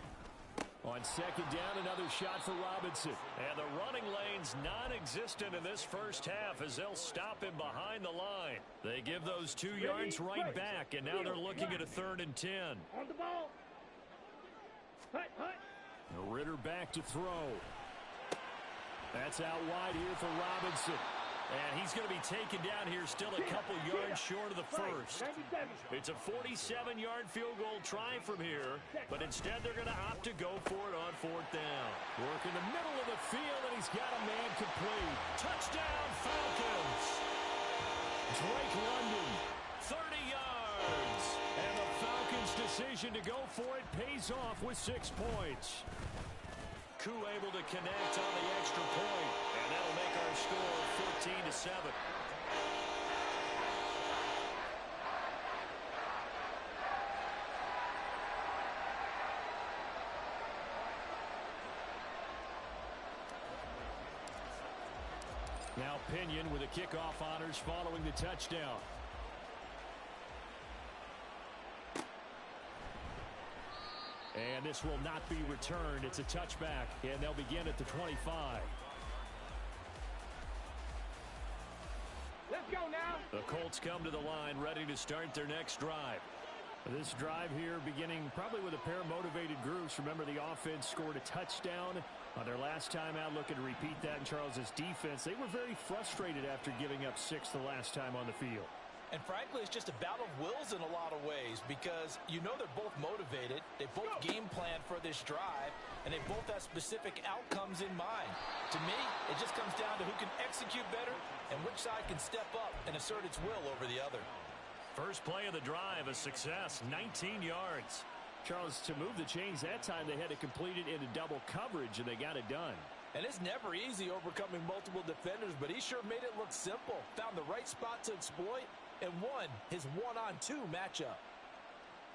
On 2nd down, another shot for Robinson. And the running lane's non-existent in this first half as they'll stop him behind the line. They give those 2 yards right back, and now they're looking at a 3rd and 10. On the ball. Hut, hut. Ritter back to throw. That's out wide here for Robinson. And he's going to be taken down here still a couple yards short of the first. It's a 47-yard field goal try from here, but instead they're going to opt to go for it on 4th down. Work in the middle of the field, and he's got a man complete. Touchdown, Falcons! Drake London. 30 yards! And the Falcons' decision to go for it pays off with 6 points. Koo able to connect on the extra point, and that'll make our score 14-7. Now Pinion with the kickoff honors following the touchdown. And this will not be returned. It's a touchback, and they'll begin at the 25. Let's go now. The Colts come to the line, ready to start their next drive. This drive here beginning probably with a pair of motivated groups. Remember, the offense scored a touchdown on their last time out. Looking to repeat that in Charles's defense. They were very frustrated after giving up 6 the last time on the field. And frankly, it's just a battle of wills in a lot of ways because you know they're both motivated. They both game plan for this drive, and they both have specific outcomes in mind. To me, it just comes down to who can execute better and which side can step up and assert its will over the other. First play of the drive, a success, 19 yards. Charles, to move the chains that time, they had to complete it into double coverage, and they got it done. And it's never easy overcoming multiple defenders, but he sure made it look simple. Found the right spot to exploit and won his one-on-2 matchup.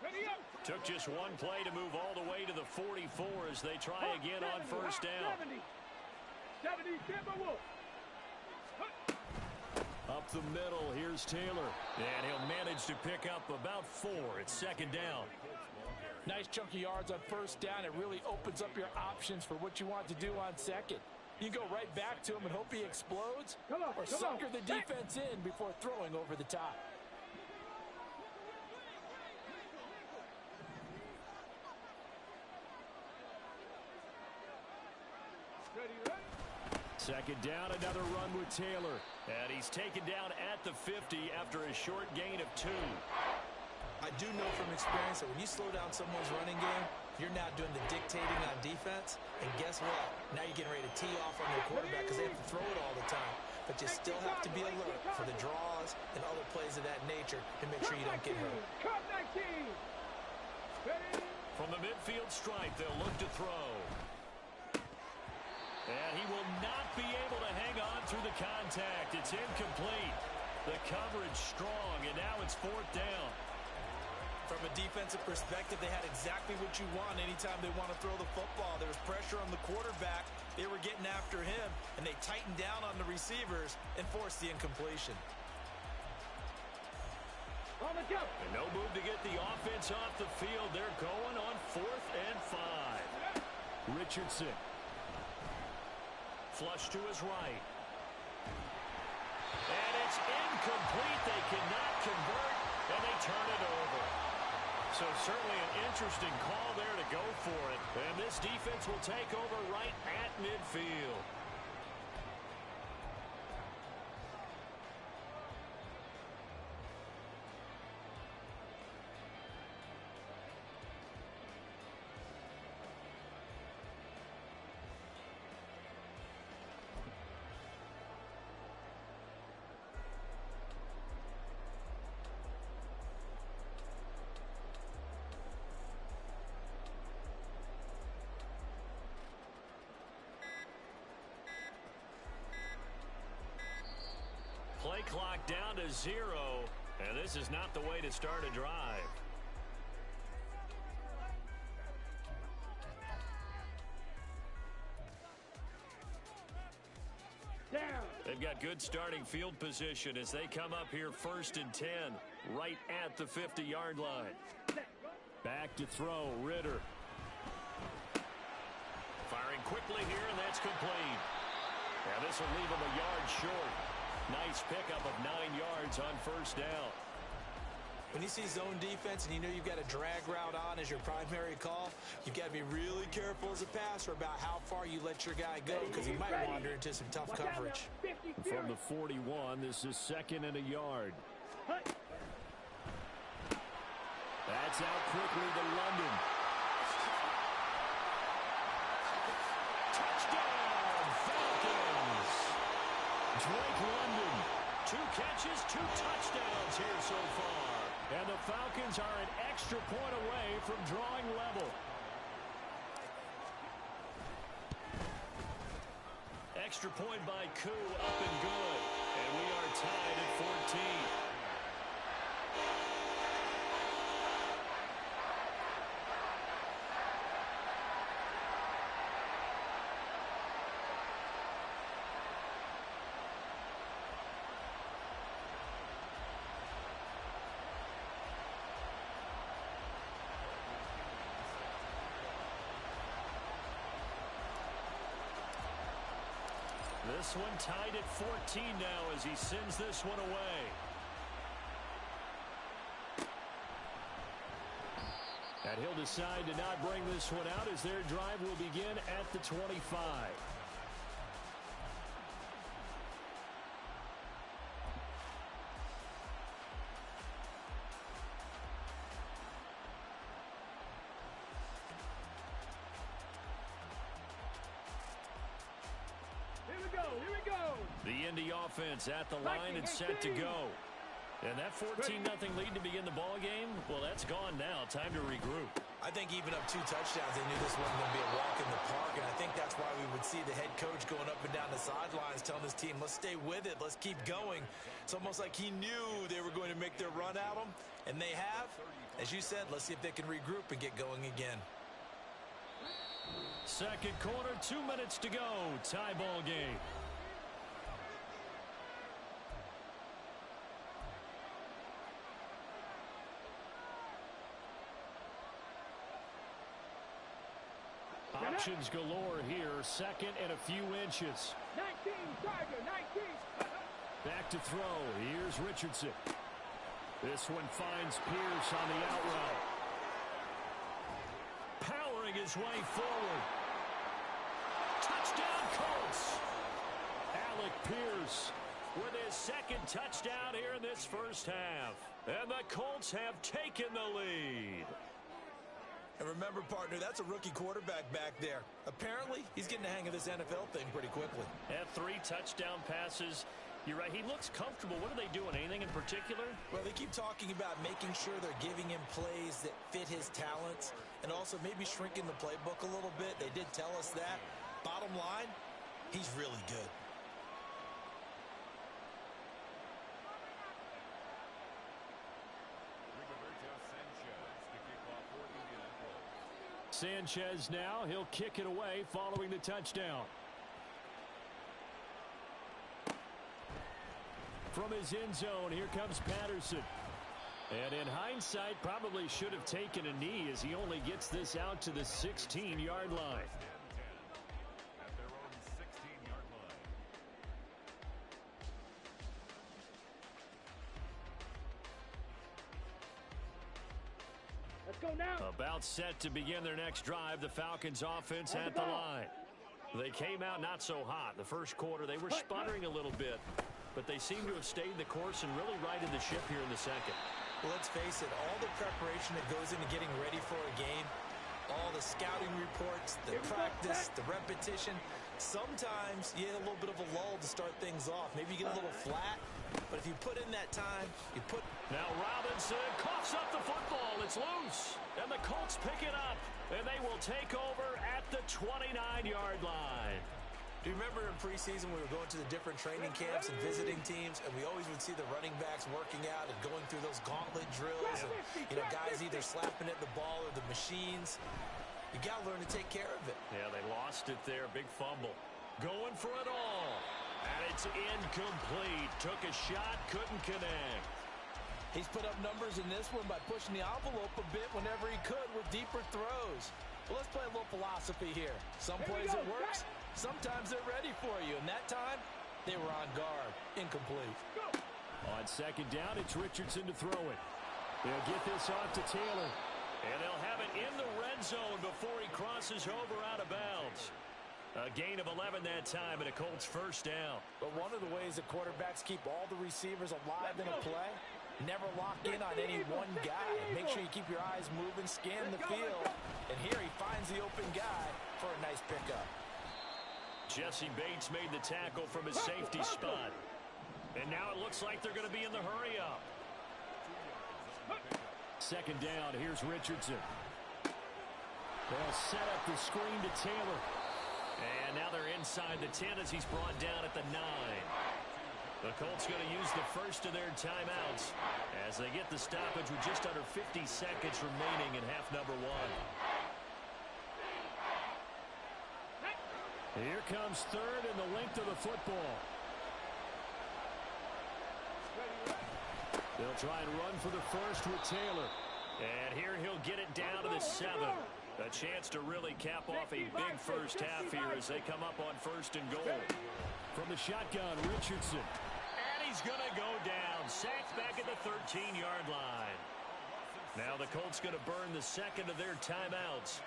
Ready up. Took just one play to move all the way to the 44 as they try again on first down. 70 Timberwolves. Up the middle, here's Taylor. And he'll manage to pick up about 4. It's 2nd down. Nice chunk of yards on first down. It really opens up your options for what you want to do on second. You go right back to him and hope he explodes, or sucker the defense in before throwing over the top. Second down, another run with Taylor. And he's taken down at the 50 after a short gain of 2. I do know from experience that when you slow down someone's running game, you're now doing the dictating on defense. And guess what? Now you're getting ready to tee off on your quarterback because they have to throw it all the time. But you still have to be alert for the draws and other plays of that nature to make sure you don't get hurt. Cut 19. From the midfield stripe, they'll look to throw. And he will not be able to hang on through the contact. It's incomplete. The coverage strong, and now it's 4th down. From a defensive perspective, they had exactly what you want anytime they want to throw the football. There was pressure on the quarterback. They were getting after him, and they tightened down on the receivers and forced the incompletion. On the jump. And no move to get the offense off the field. They're going on 4th and 5. Richardson. Flush to his right. And it's incomplete. They cannot convert, and they turn it over. So certainly an interesting call there to go for it. And this defense will take over right at midfield. down to 0, and this is not the way to start a drive. Down. They've got good starting field position as they come up here 1st and 10, right at the 50-yard line. Back to throw, Ritter. Firing quickly here, and that's complete. Now this will leave him a yard short. Nice pickup of 9 yards on 1st down. When you see zone defense and you know you've got a drag route on as your primary call, you've got to be really careful as a passer about how far you let your guy go because he might wander into some tough coverage. From the 41, this is 2nd and a yard. That's out quickly to London. Touchdown, Falcons! Drake London. 2 catches, 2 touchdowns here so far. And the Falcons are an extra point away from drawing level. Extra point by Koo, up and good. And we are tied at 14. This one tied at 14 now as he sends this one away. And he'll decide to not bring this one out as their drive will begin at the 25. Here we go. The Indy offense at the line and set to go. And that 14-0 lead to begin the ball game, well, that's gone now. Time to regroup. I think even up 2 touchdowns, they knew this wasn't going to be a walk in the park, and I think that's why we would see the head coach going up and down the sidelines telling his team, let's stay with it, let's keep going. It's almost like he knew they were going to make their run at him, and they have. As you said, let's see if they can regroup and get going again. Second quarter, 2 minutes to go. Tie ball game. Options galore here. 2nd and a few inches. 19, Tiger, 19. Back to throw. Here's Richardson. This one finds Pierce on the out route. Powering his way forward. Touchdown, Colts. Alec Pierce with his 2nd touchdown here in this first half. And the Colts have taken the lead. And remember, partner, that's a rookie quarterback back there. Apparently, he's getting the hang of this NFL thing pretty quickly. Had 3 touchdown passes. You're right, he looks comfortable. What are they doing? Anything in particular? Well, they keep talking about making sure they're giving him plays that fit his talents and also maybe shrinking the playbook a little bit. They did tell us that. Bottom line, he's really good. Sanchez now. He'll kick it away following the touchdown. From his end zone, here comes Patterson. And in hindsight, probably should have taken a knee as he only gets this out to the 16-yard line. Let's go now. About set to begin their next drive, the Falcons offense at the line. They came out not so hot. The first quarter, they were sputtering a little bit, but they seem to have stayed the course and really righted the ship here in the second. Well, let's face it, all the preparation that goes into getting ready for a game, all the scouting reports, the practice, the repetition, sometimes you get a little bit of a lull to start things off. Maybe you get a little flat, but if you put in that time, you put... Now Robinson coughs up the football. It's loose, and the Colts pick it up, and they will take over at the 29-yard line. Do you remember in preseason we were going to the different training camps and visiting teams, and we always would see the running backs working out and going through those gauntlet drills, and guys either slapping at the ball or the machines. You got to learn to take care of it. Yeah, they lost it there. Big fumble. Going for it all. And it's incomplete. Took a shot, couldn't connect. He's put up numbers in this one by pushing the envelope a bit whenever he could with deeper throws. Well, let's play a little philosophy here. Some plays it works. Sometimes they're ready for you. And that time, they were on guard. Incomplete. On second down, it's Richardson to throw it. They'll get this off to Taylor. And they'll have it in the red zone before he crosses over out of bounds. A gain of 11 that time, and a Colts first down. But one of the ways that quarterbacks keep all the receivers alive in a play, never lock in on any one guy. Make sure you keep your eyes moving, scan the field. And here he finds the open guy for a nice pickup. Jesse Bates made the tackle from his safety spot. And now it looks like they're going to be in the hurry-up. Second down, here's Richardson. They'll set up the screen to Taylor. And now they're inside the 10 as he's brought down at the 9. The Colts going to use the first of their timeouts as they get the stoppage with just under 50 seconds remaining in half number 1. Here comes third and the length of the football. They'll try and run for the first with Taylor. And here he'll get it down to the 7. A chance to really cap off a big first half here as they come up on first and goal. From the shotgun, Richardson. And he's going to go down. Sacked back at the 13-yard line. Now the Colts going to burn the second of their timeouts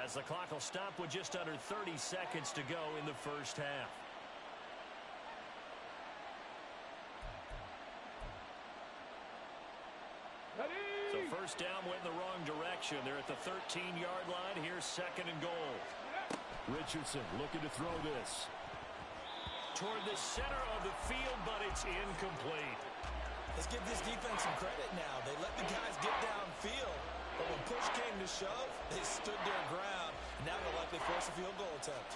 as the clock will stop with just under 30 seconds to go in the first half. So first down went in the wrong direction. They're at the 13-yard line. Here's second and goal. Richardson looking to throw this. Toward the center of the field, but it's incomplete. Let's give this defense some credit now. They let the guys get downfield, but when push came to shove, they stood their ground. Now they'll likely force a field goal attempt.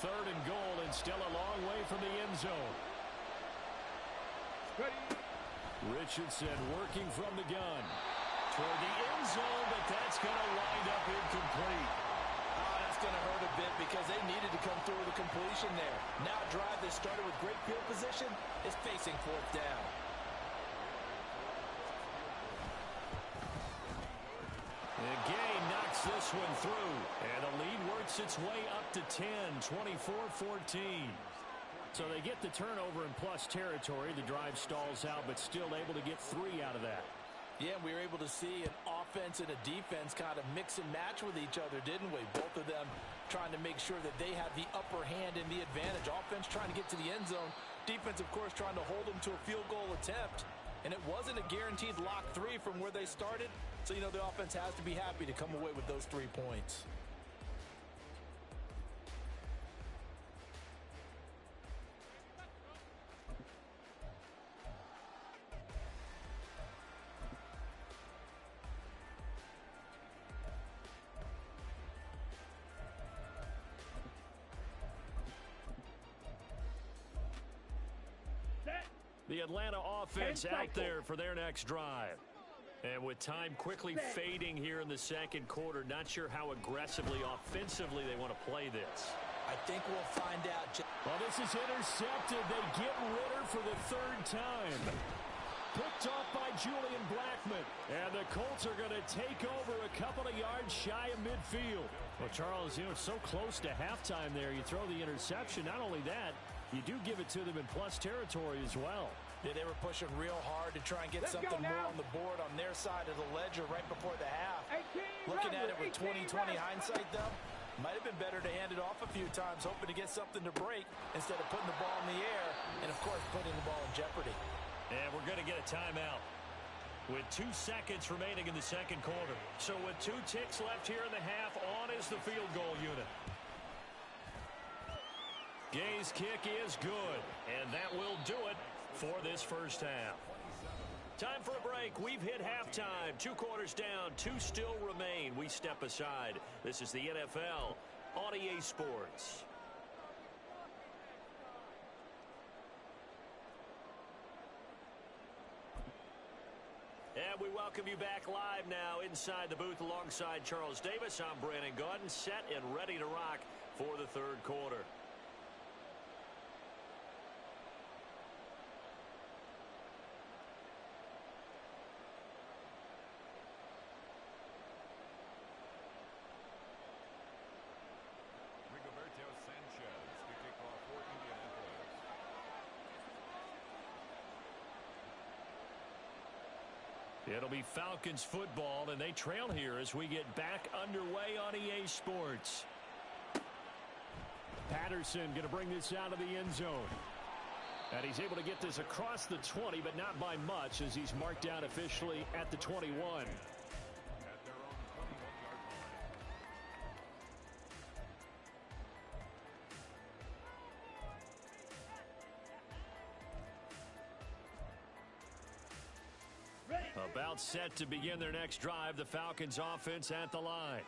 Third and goal, and still a long way from the end zone. Richardson working from the gun. Toward the end zone, but that's going to wind up incomplete. Oh, that's going to hurt a bit because they needed to come through with a completion there. Now a drive that started with great field position is facing fourth down. Gay knocks this one through, and the lead works its way up to 10, 24-14. So they get the turnover in plus territory. The drive stalls out, but still able to get 3 out of that. Yeah, we were able to see an offense and a defense kind of mix and match with each other, didn't we? Both of them trying to make sure that they have the upper hand and the advantage. Offense trying to get to the end zone. Defense, of course, trying to hold them to a field goal attempt. And it wasn't a guaranteed lock 3 from where they started. So, the offense has to be happy to come away with those 3 points. The Atlanta offense out there for their next drive. And with time quickly fading here in the second quarter, not sure how aggressively, offensively they want to play this. I think we'll find out. Well, this is intercepted. They get Ritter for the 3rd time. Picked off by Julian Blackmon. And the Colts are going to take over a couple of yards shy of midfield. Well, Charles, it's so close to halftime there. You throw the interception. Not only that, you do give it to them in plus territory as well. Yeah, they were pushing real hard to try and get something more on the board on their side of the ledger right before the half. Looking at it with 20/20 hindsight, though, might have been better to hand it off a few times, hoping to get something to break instead of putting the ball in the air and, of course, putting the ball in jeopardy. And we're going to get a timeout with 2 seconds remaining in the second quarter. So with 2 ticks left here in the half, on is the field goal unit. Gay's kick is good, and that will do it for this first half. Time for a break. We've hit halftime. 2 quarters down. 2 still remain. We step aside. This is the NFL on EA Sports. And we welcome you back live now inside the booth alongside Charles Davis. I'm Brandon Gaudin, set and ready to rock for the third quarter. It'll be Falcons football, and they trail here as we get back underway on EA Sports. Patterson going to bring this out of the end zone. And he's able to get this across the 20, but not by much as he's marked down officially at the 21. About set to begin their next drive, the Falcons offense at the line.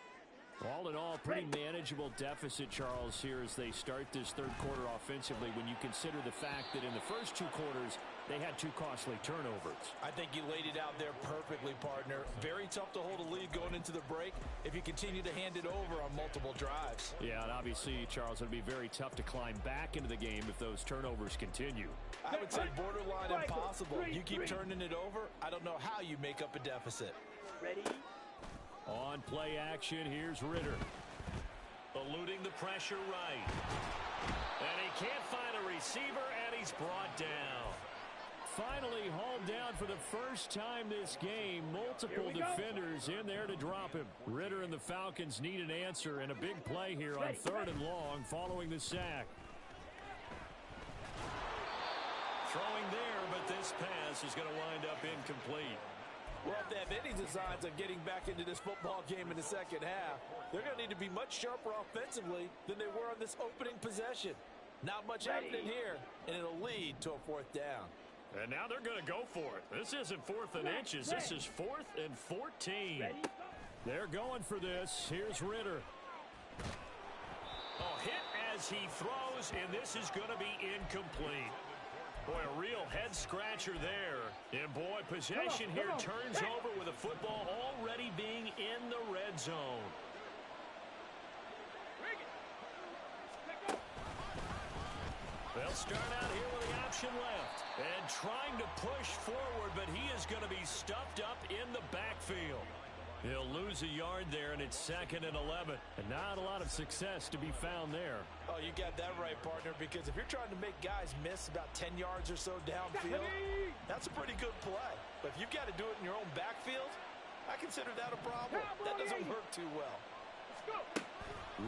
All in all, pretty manageable deficit, Charles, here as they start this third quarter offensively when you consider the fact that in the first 2 quarters, they had 2 costly turnovers. I think you laid it out there perfectly, partner. Very tough to hold a lead going into the break if you continue to hand it over on multiple drives. Yeah, and obviously, Charles, it would be very tough to climb back into the game if those turnovers continue. I would say borderline impossible. You keep turning it over, I don't know how you make up a deficit. Ready? On play action, here's Ritter. Eluding the pressure right. And he can't find a receiver, and he's brought down. Finally hauled down for the first time this game. Multiple defenders in there to drop him. Ritter and the Falcons need an answer, and a big play here on 3rd and long following the sack. Throwing there, but this pass is going to wind up incomplete. Well, if they have any designs on getting back into this football game in the second half, they're going to need to be much sharper offensively than they were on this opening possession. Not much happening here, and it'll lead to a 4th down. And now they're going to go for it. This isn't 4th and inches. This is 4th and 14. They're going for this. Here's Ritter. Oh, hit as he throws, and this is going to be incomplete. Boy, a real head-scratcher there. And, boy, possession here turns over with a football already being in the red zone. They'll start out here with the option left. And trying to push forward, but he is going to be stuffed up in the backfield. He'll lose a yard there, and it's 2nd and 11. And not a lot of success to be found there. Oh, you got that right, partner, because if you're trying to make guys miss about 10 yards or so downfield, that's a pretty good play. But if you've got to do it in your own backfield, I consider that a problem. That doesn't work too well.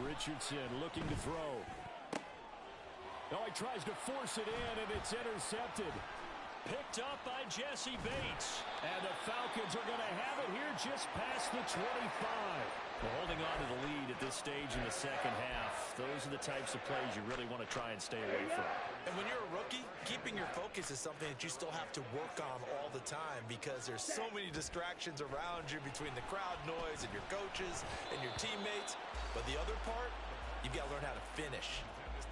Richardson looking to throw. Oh, he tries to force it in, and it's intercepted. Picked up by Jesse Bates. And the Falcons are going to have it here just past the 25. Well, holding on to the lead at this stage in the second half, those are the types of plays you really want to try and stay away from. And when you're a rookie, keeping your focus is something that you still have to work on all the time because there's so many distractions around you between the crowd noise and your coaches and your teammates. But the other part, you've got to learn how to finish.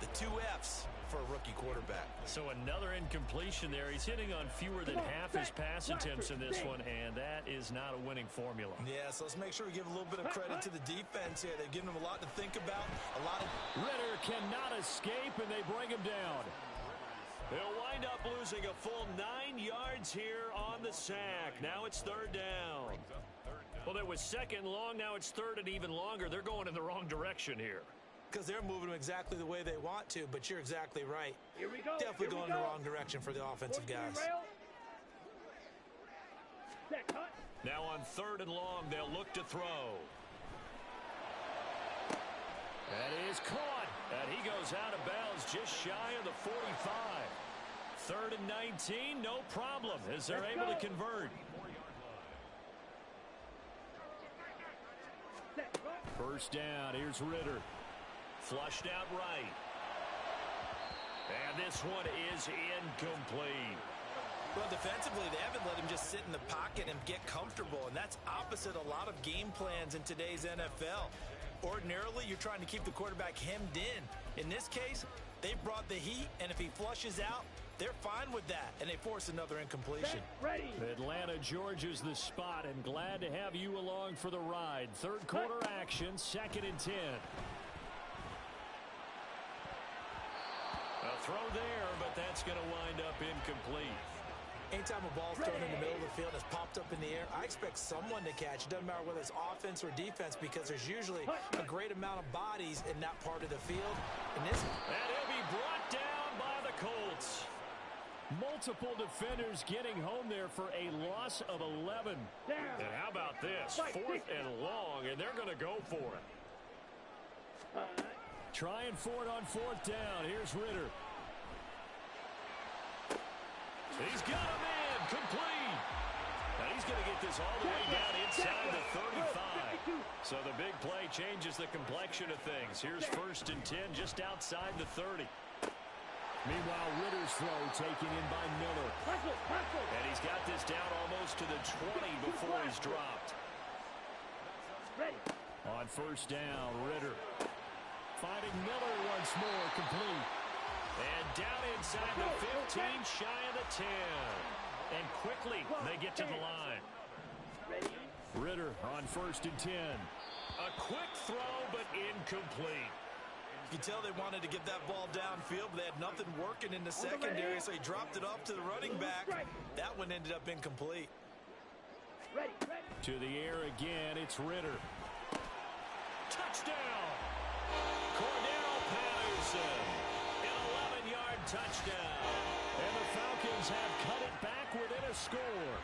The 2 F's for a rookie quarterback. So another incompletion there. He's hitting on fewer than half his pass attempts in this one, and that is not a winning formula. Yeah, so let's make sure we give a little bit of credit to the defense here. They've given him a lot to think about. Ritter cannot escape, and they bring him down. He'll wind up losing a full 9 yards here on the sack. Now it's 3rd down. Well, it was 2nd long. Now it's 3rd and even longer. They're going in the wrong direction here. Because they're moving them exactly the way they want to, but you're exactly right. Here we go. Definitely going in the wrong direction for the offensive guys. Now on 3rd and long, they'll look to throw. That is caught. And he goes out of bounds just shy of the 45. 3rd and 19, no problem as they're able to convert. First down, here's Ritter. Flushed out right. And this one is incomplete. Well, defensively, they haven't let him just sit in the pocket and get comfortable, and that's opposite a lot of game plans in today's NFL. Ordinarily, you're trying to keep the quarterback hemmed in. In this case, they brought the heat, and if he flushes out, they're fine with that, and they force another incompletion. Ready. Atlanta, Georgia's the spot, and glad to have you along for the ride. Third quarter action, 2nd and 10. A throw there, but that's going to wind up incomplete. Anytime a ball's thrown in the middle of the field and it's popped up in the air, I expect someone to catch. It doesn't matter whether it's offense or defense because there's usually a great amount of bodies in that part of the field. And he'll be brought down by the Colts. Multiple defenders getting home there for a loss of 11. And how about this? 4th and long, and they're going to go for it. Trying for it on 4th down. Here's Ritter. He's got him in. Complete. Now he's going to get this all the way down inside the 35. So the big play changes the complexion of things. Here's 1st and 10 just outside the 30. Meanwhile, Ritter's throw taken in by Miller. And he's got this down almost to the 20 before he's dropped. On 1st down, Ritter. Finding Miller once more, complete. And down inside the 15, shy of the 10. And quickly, they get to the line. Ritter on 1st and 10. A quick throw, but incomplete. You can tell they wanted to get that ball downfield, but they had nothing working in the secondary, so he dropped it off to the running back. That one ended up incomplete. To the air again, it's Ritter. Touchdown! Cordell Patterson. An 11-yard touchdown. And the Falcons have cut it back within a score.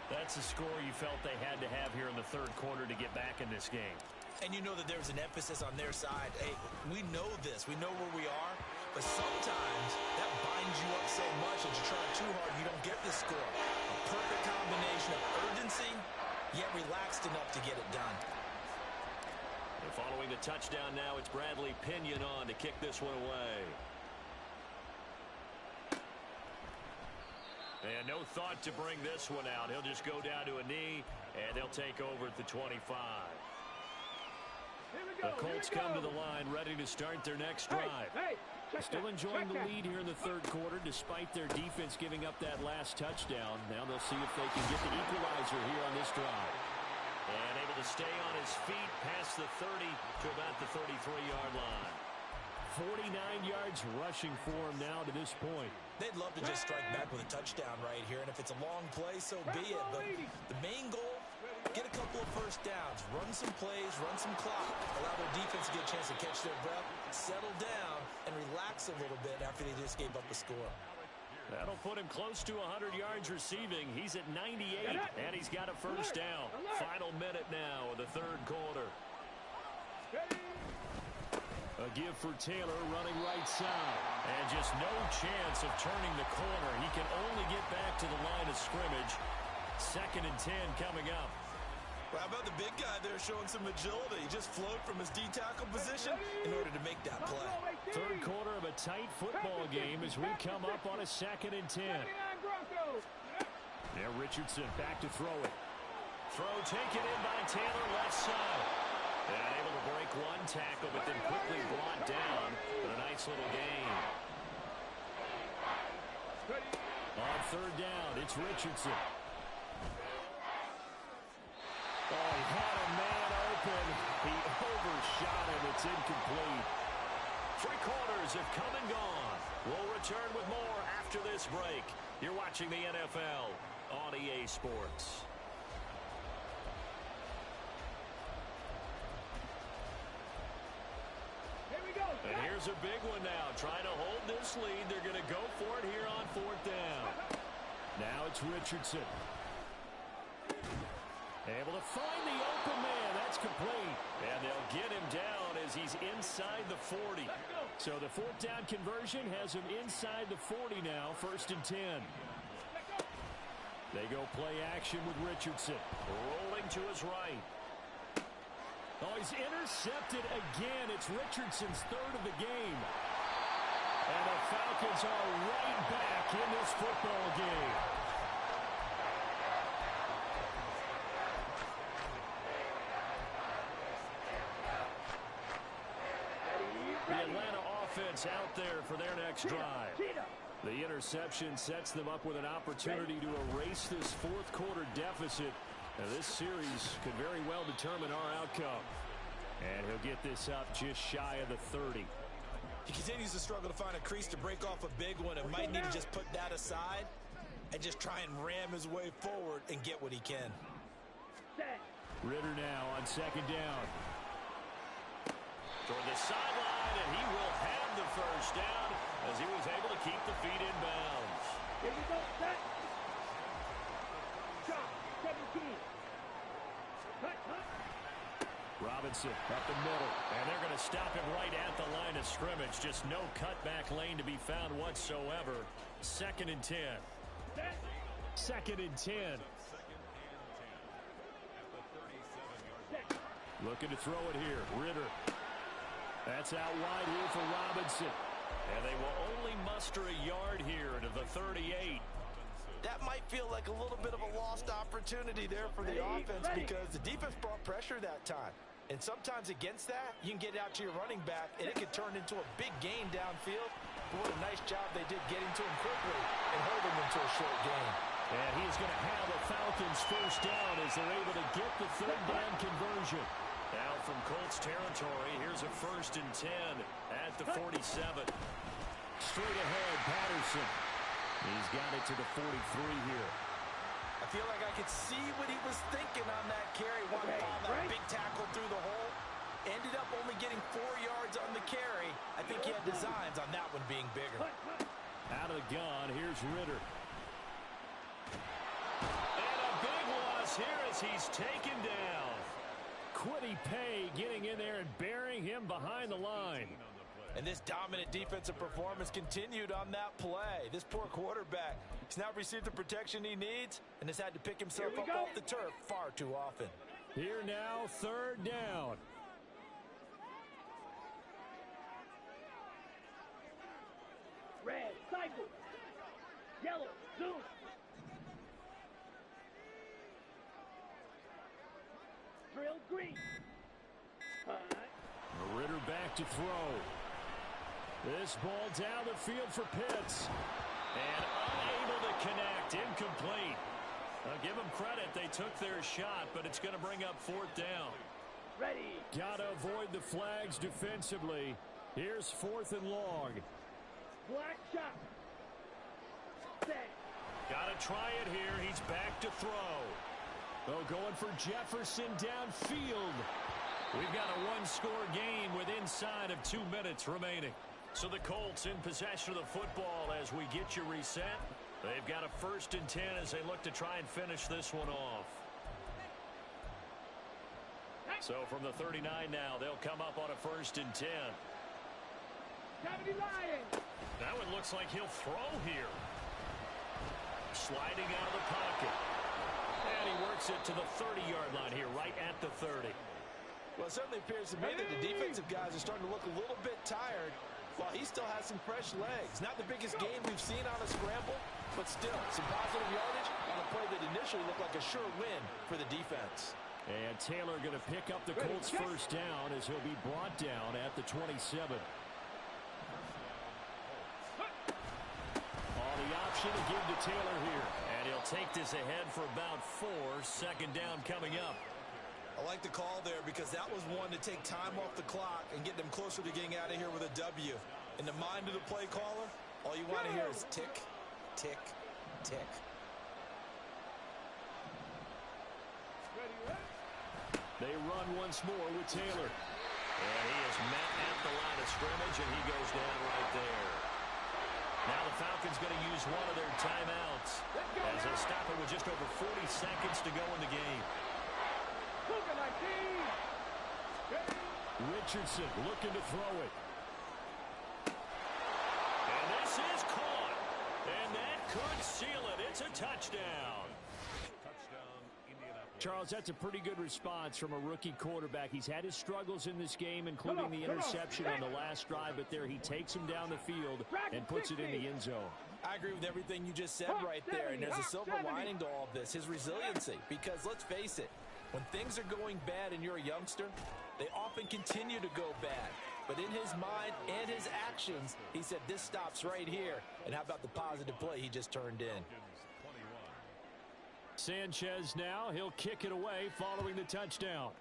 That's a score you felt they had to have here in the 3rd quarter to get back in this game. And you know that there's an emphasis on their side. Hey, we know this. We know where we are. But sometimes that binds you up so much that you try too hard, you don't get the score. A perfect combination of urgency, yet relaxed enough to get it done. And following the touchdown now, it's Bradley Pinion on to kick this one away. And no thought to bring this one out. He'll just go down to a knee, and they'll take over at the 25. The Colts come to the line, ready to start their next drive. Still enjoying the lead here in the 3rd quarter, despite their defense giving up that last touchdown. Now they'll see if they can get the equalizer here on this drive. And able to stay on his feet past the 30 to about the 33-yard line. 49 yards rushing for him now to this point. They'd love to just strike back with a touchdown right here, and if it's a long play, so be it. But the main goal, get a couple of 1st downs, run some plays, run some clock, allow their defense to get a chance to catch their breath, settle down, and relax a little bit after they just gave up a score. That'll put him close to 100 yards receiving. He's at 98, and he's got a 1st down. Final minute now of the 3rd quarter. A give for Taylor running right side. And just no chance of turning the corner. He can only get back to the line of scrimmage. 2nd and 10 coming up. Well, how about the big guy there showing some agility? He just flowed from his D-tackle position in order to make that play. 3rd quarter of a tight football game as we come up on a 2nd and 10. Now Richardson back to throw it. Throw taken in by Taylor left side. And able to break one tackle, but then quickly brought down with a nice little gain. On 3rd down, it's Richardson. Oh, he had a man open. He overshot him. It's incomplete. 3 quarters have come and gone. We'll return with more after this break. You're watching the NFL on EA Sports. And here's a big one now. Trying to hold this lead. They're going to go for it here on 4th down. Now it's Richardson. Able to find the open man. That's complete. And they'll get him down as he's inside the 40. So the 4th down conversion has him inside the 40 now. 1st and 10. They go play action with Richardson. Rolling to his right. Oh, he's intercepted again. It's Richardson's 3rd of the game. And the Falcons are right back in this football game. The Atlanta offense out there for their next drive. The interception sets them up with an opportunity to erase this fourth quarter deficit. Now, this series could very well determine our outcome. And he'll get this up just shy of the 30. He continues to struggle to find a crease to break off a big one and might need to just put that aside and just try and ram his way forward and get what he can. Ritter now on second down. Toward the sideline, and he will have the first down as he was able to keep the feet in bounds. Here we go, set. Shot, 17. Cut. Robinson up the middle, and they're going to stop him right at the line of scrimmage. Just no cutback lane to be found whatsoever. 2nd and 10. 2nd and 10. Looking to throw it here. Ritter. That's out wide here for Robinson. And they will only muster a yard here to the 38. That might feel like a little bit of a lost opportunity there for the offense because the defense brought pressure that time. And sometimes against that, you can get out to your running back, and it can turn into a big gain downfield. But what a nice job they did getting to him quickly and holding him to a short gain. And he's going to have the Falcons first down as they're able to get the 3rd down conversion. Now from Colts territory, here's a 1st and 10 at the 47. Straight ahead, Patterson. He's got it to the 43 here. I feel like I could see what he was thinking on that carry. Wanted to follow that big tackle through the hole. Ended up only getting 4 yards on the carry. I think he had designs on that one being bigger. Out of the gun, here's Ritter. And a big loss here as he's taken down. Quiddy Pay getting in there and burying him behind the line. And this dominant defensive performance continued on that play. This poor quarterback, he's now received the protection he needs and has had to pick himself up off the turf far too often. Here now, 3rd down. Red, cycle. Yellow, zoom. Drill, green. Ritter back to throw. This ball down the field for Pitts. And unable to connect. Incomplete. I'll give them credit. They took their shot, but it's going to bring up 4th down. Ready. Got to avoid the flags defensively. Here's 4th and long. Black shot. Set. Got to try it here. He's back to throw. Oh, going for Jefferson downfield. We've got a 1-score game with inside of 2 minutes remaining. So the Colts in possession of the football as we get you reset. They've got a 1st and 10 as they look to try and finish this one off. So from the 39 now, they'll come up on a 1st and 10. That one looks like he'll throw here. Sliding out of the pocket. And he works it to the 30-yard line here, right at the 30. Well, it certainly appears to me that the defensive guys are starting to look a little bit tired while he still has some fresh legs. Not the biggest game we've seen on a scramble, but still some positive yardage on a play that initially looked like a sure win for the defense. And Taylor going to pick up the Colts first down as he'll be brought down at the 27. The option to give to Taylor here. And he'll take this ahead for about 4. 2nd down coming up. I like the call there because that was one to take time off the clock and get them closer to getting out of here with a W. In the mind of the play caller, all you want to hear is tick, tick, tick. They run once more with Taylor. And he is met at the line of scrimmage, and he goes down right there. Now the Falcons going to use one of their timeouts as they'll stop it with just over 40 seconds to go in the game. Richardson looking to throw it. And this is caught. And that could seal it. It's a touchdown. Charles, that's a pretty good response from a rookie quarterback. He's had his struggles in this game, including the interception on the last drive, but there he takes him down the field and puts it in the end zone. I agree with everything you just said right there, and there's a silver lining to all of this, his resiliency, because let's face it, when things are going bad and you're a youngster, they often continue to go bad. But in his mind and his actions, he said, this stops right here. And how about the positive play he just turned in? Sanchez now, he'll kick it away following the touchdown.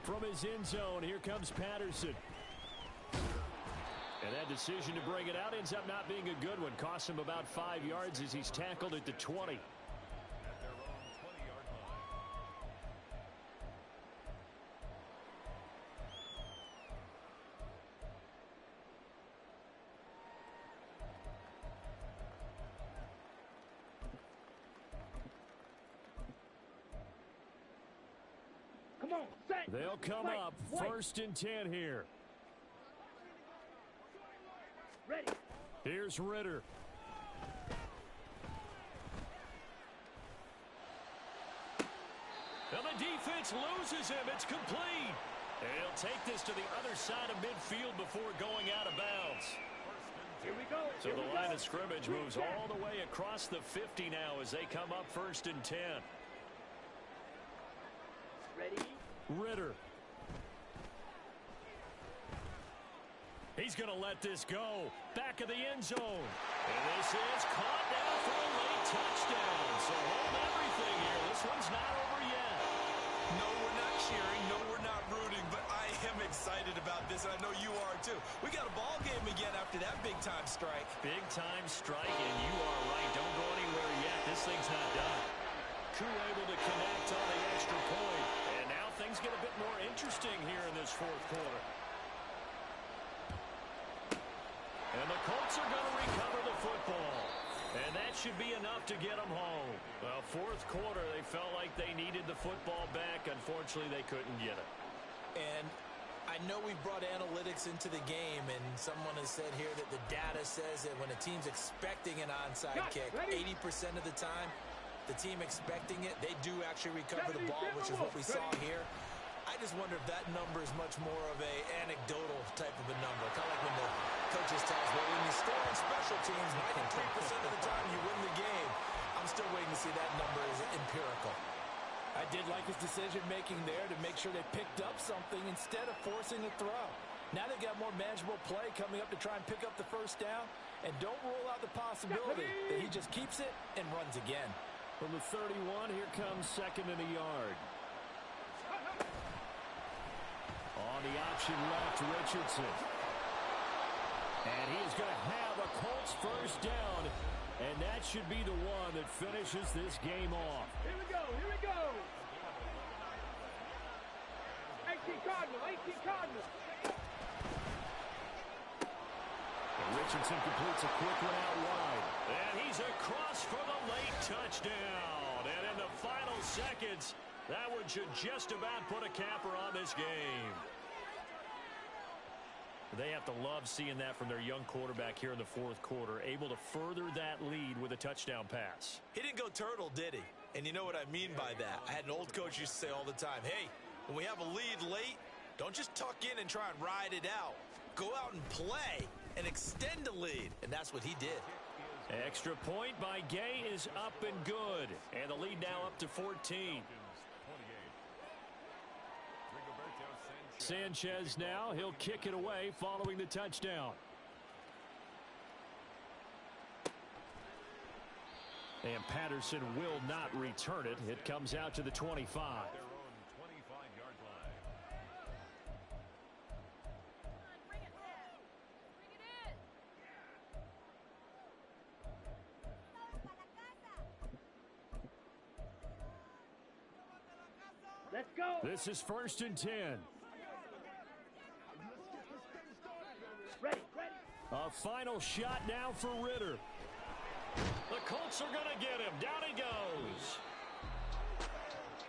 From his end zone, here comes Patterson. And that decision to bring it out ends up not being a good one. Costs him about 5 yards as he's tackled at the 20. They'll come up first and 10 here. Ready. Here's Ritter. And the defense loses him. It's complete. And he'll take this to the other side of midfield before going out of bounds. Here we go. So the line of scrimmage moves all the way across the 50 now as they come up first and 10. Ready. Ritter. He's going to let this go. Back of the end zone. And this is caught down for a late touchdown. So hold everything here. This one's not over yet. No, we're not cheering. No, we're not rooting. But I am excited about this. I know you are, too. We got a ball game again after that big-time strike. Big-time strike, and you are right. Don't go anywhere yet. This thing's not done. Koo able to connect on the extra point. And now things get a bit more interesting here in this fourth quarter. And the Colts are going to recover the football. And that should be enough to get them home. Well, fourth quarter, they felt like they needed the football back. Unfortunately, they couldn't get it. And I know we brought analytics into the game, and someone has said here that the data says that when a team's expecting an onside kick, 80% of the time, the team expecting it, they do actually recover the ball, which is what we saw here. I just wonder if that number is much more of a anecdotal type of a number. Kind of like when the coaches tell us, well, when you score on special teams, 93% of the time you win the game. I'm still waiting to see that number is empirical. I did like his decision-making there to make sure they picked up something instead of forcing the throw. Now they've got more manageable play coming up to try and pick up the first down. And don't rule out the possibility that he just keeps it and runs again. From the 31, here comes second and a yard. On the option left, Richardson. And he is going to have a Colts first down. And that should be the one that finishes this game off. Here we go. Here we go. 18 Cardinal. 18 Cardinal. And Richardson completes a quick one out wide. And he's across for the late touchdown. And in the final seconds, that one should just about put a capper on this game. They have to love seeing that from their young quarterback here in the fourth quarter, able to further that lead with a touchdown pass. He didn't go turtle, did he? And you know what I mean by that. I had an old coach used to say all the time, hey, when we have a lead late, don't just tuck in and try and ride it out. Go out and play and extend the lead. And that's what he did. Extra point by Gay is up and good. And the lead now up to 14. Sanchez now, he'll kick it away following the touchdown. And Patterson will not return it. It comes out to the 25. Let's go. This is first and 10. Ready, ready. A final shot now for Ritter. The Colts are going to get him. Down he goes.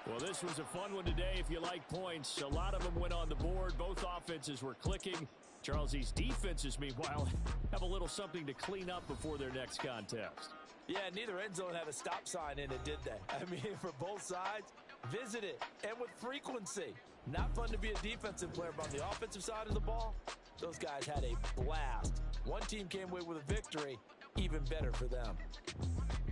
Well, this was a fun one today if you like points. A lot of them went on the board. Both offenses were clicking. Charles, these defenses, meanwhile, have a little something to clean up before their next contest. Yeah, neither end zone had a stop sign in it, did they? I mean, for both sides, visit it, and with frequency. Not fun to be a defensive player, but on the offensive side of the ball, those guys had a blast. One team came away with a victory, even better for them.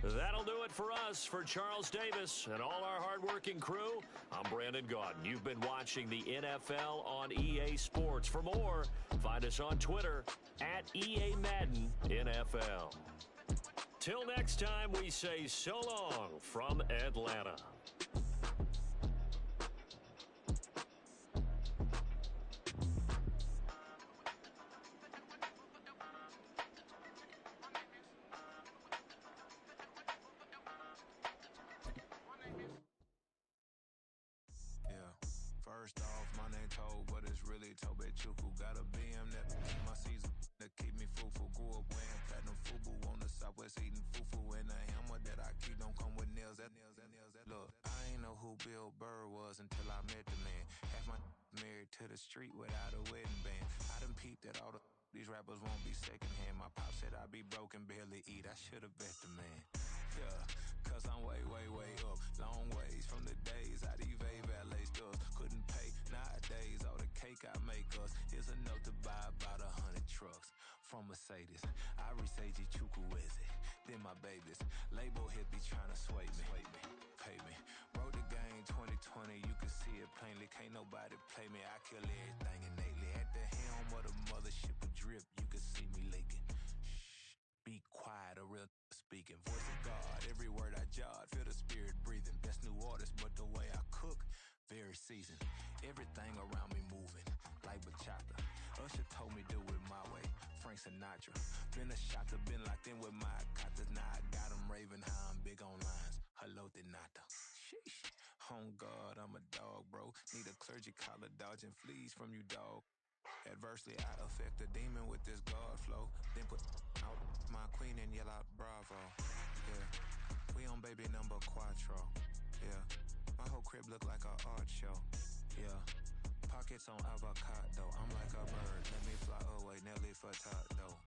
That'll do it for us. For Charles Davis and all our hardworking crew, I'm Brandon Gaudin. You've been watching the NFL on EA Sports. For more, find us on Twitter at EA Madden NFL. Till next time, we say so long from Atlanta. First off, my name Toe, but it's really Tobe Chuku. Got a BM that my season that keep me fruitful. Grew up wearing platinum fubu on the southwest eating fufu. And a hammer that I keep don't come with nails. Look, I ain't know who Bill Burr was until I met the man. Half my married to the street without a wedding band. I done peeped that all these rappers won't be secondhand. My pop said I'd be broken, barely eat. I should've bet the man. Yeah, cause I'm way, way, way up. Long ways from the days I evade valet stuff. Couldn't pay nowadays. All the cake I make us is enough to buy about 100 trucks from Mercedes. I resage Chukwueze, then my babies. Label hit be trying to sway me. Pay me. Wrote the game 2020, you can see it plainly. Can't nobody play me. I kill everything innately. At the helm of the mothership of drip, you can see me leaking. Shh, be quiet, a real speaking. Voice of God, every word I jot. Feel the spirit breathing. Best new artist, but the way I cook, very seasoned. Everything around me moving, like bachata. Usher told me do it my way. Frank Sinatra. Been a shotter, been locked in with my katas. Now I got them raving how I'm big on lines. Hello, Denata. Sheesh. On God, I'm a dog, bro. Need a clergy collar, dodging fleas from you, dog. Adversely, I affect a demon with this God flow. Then put out my queen and yell out bravo. Yeah, we on baby number quattro. Yeah, my whole crib look like an art show. Yeah, pockets on avocado. I'm like a bird, let me fly away, Nelly Furtado.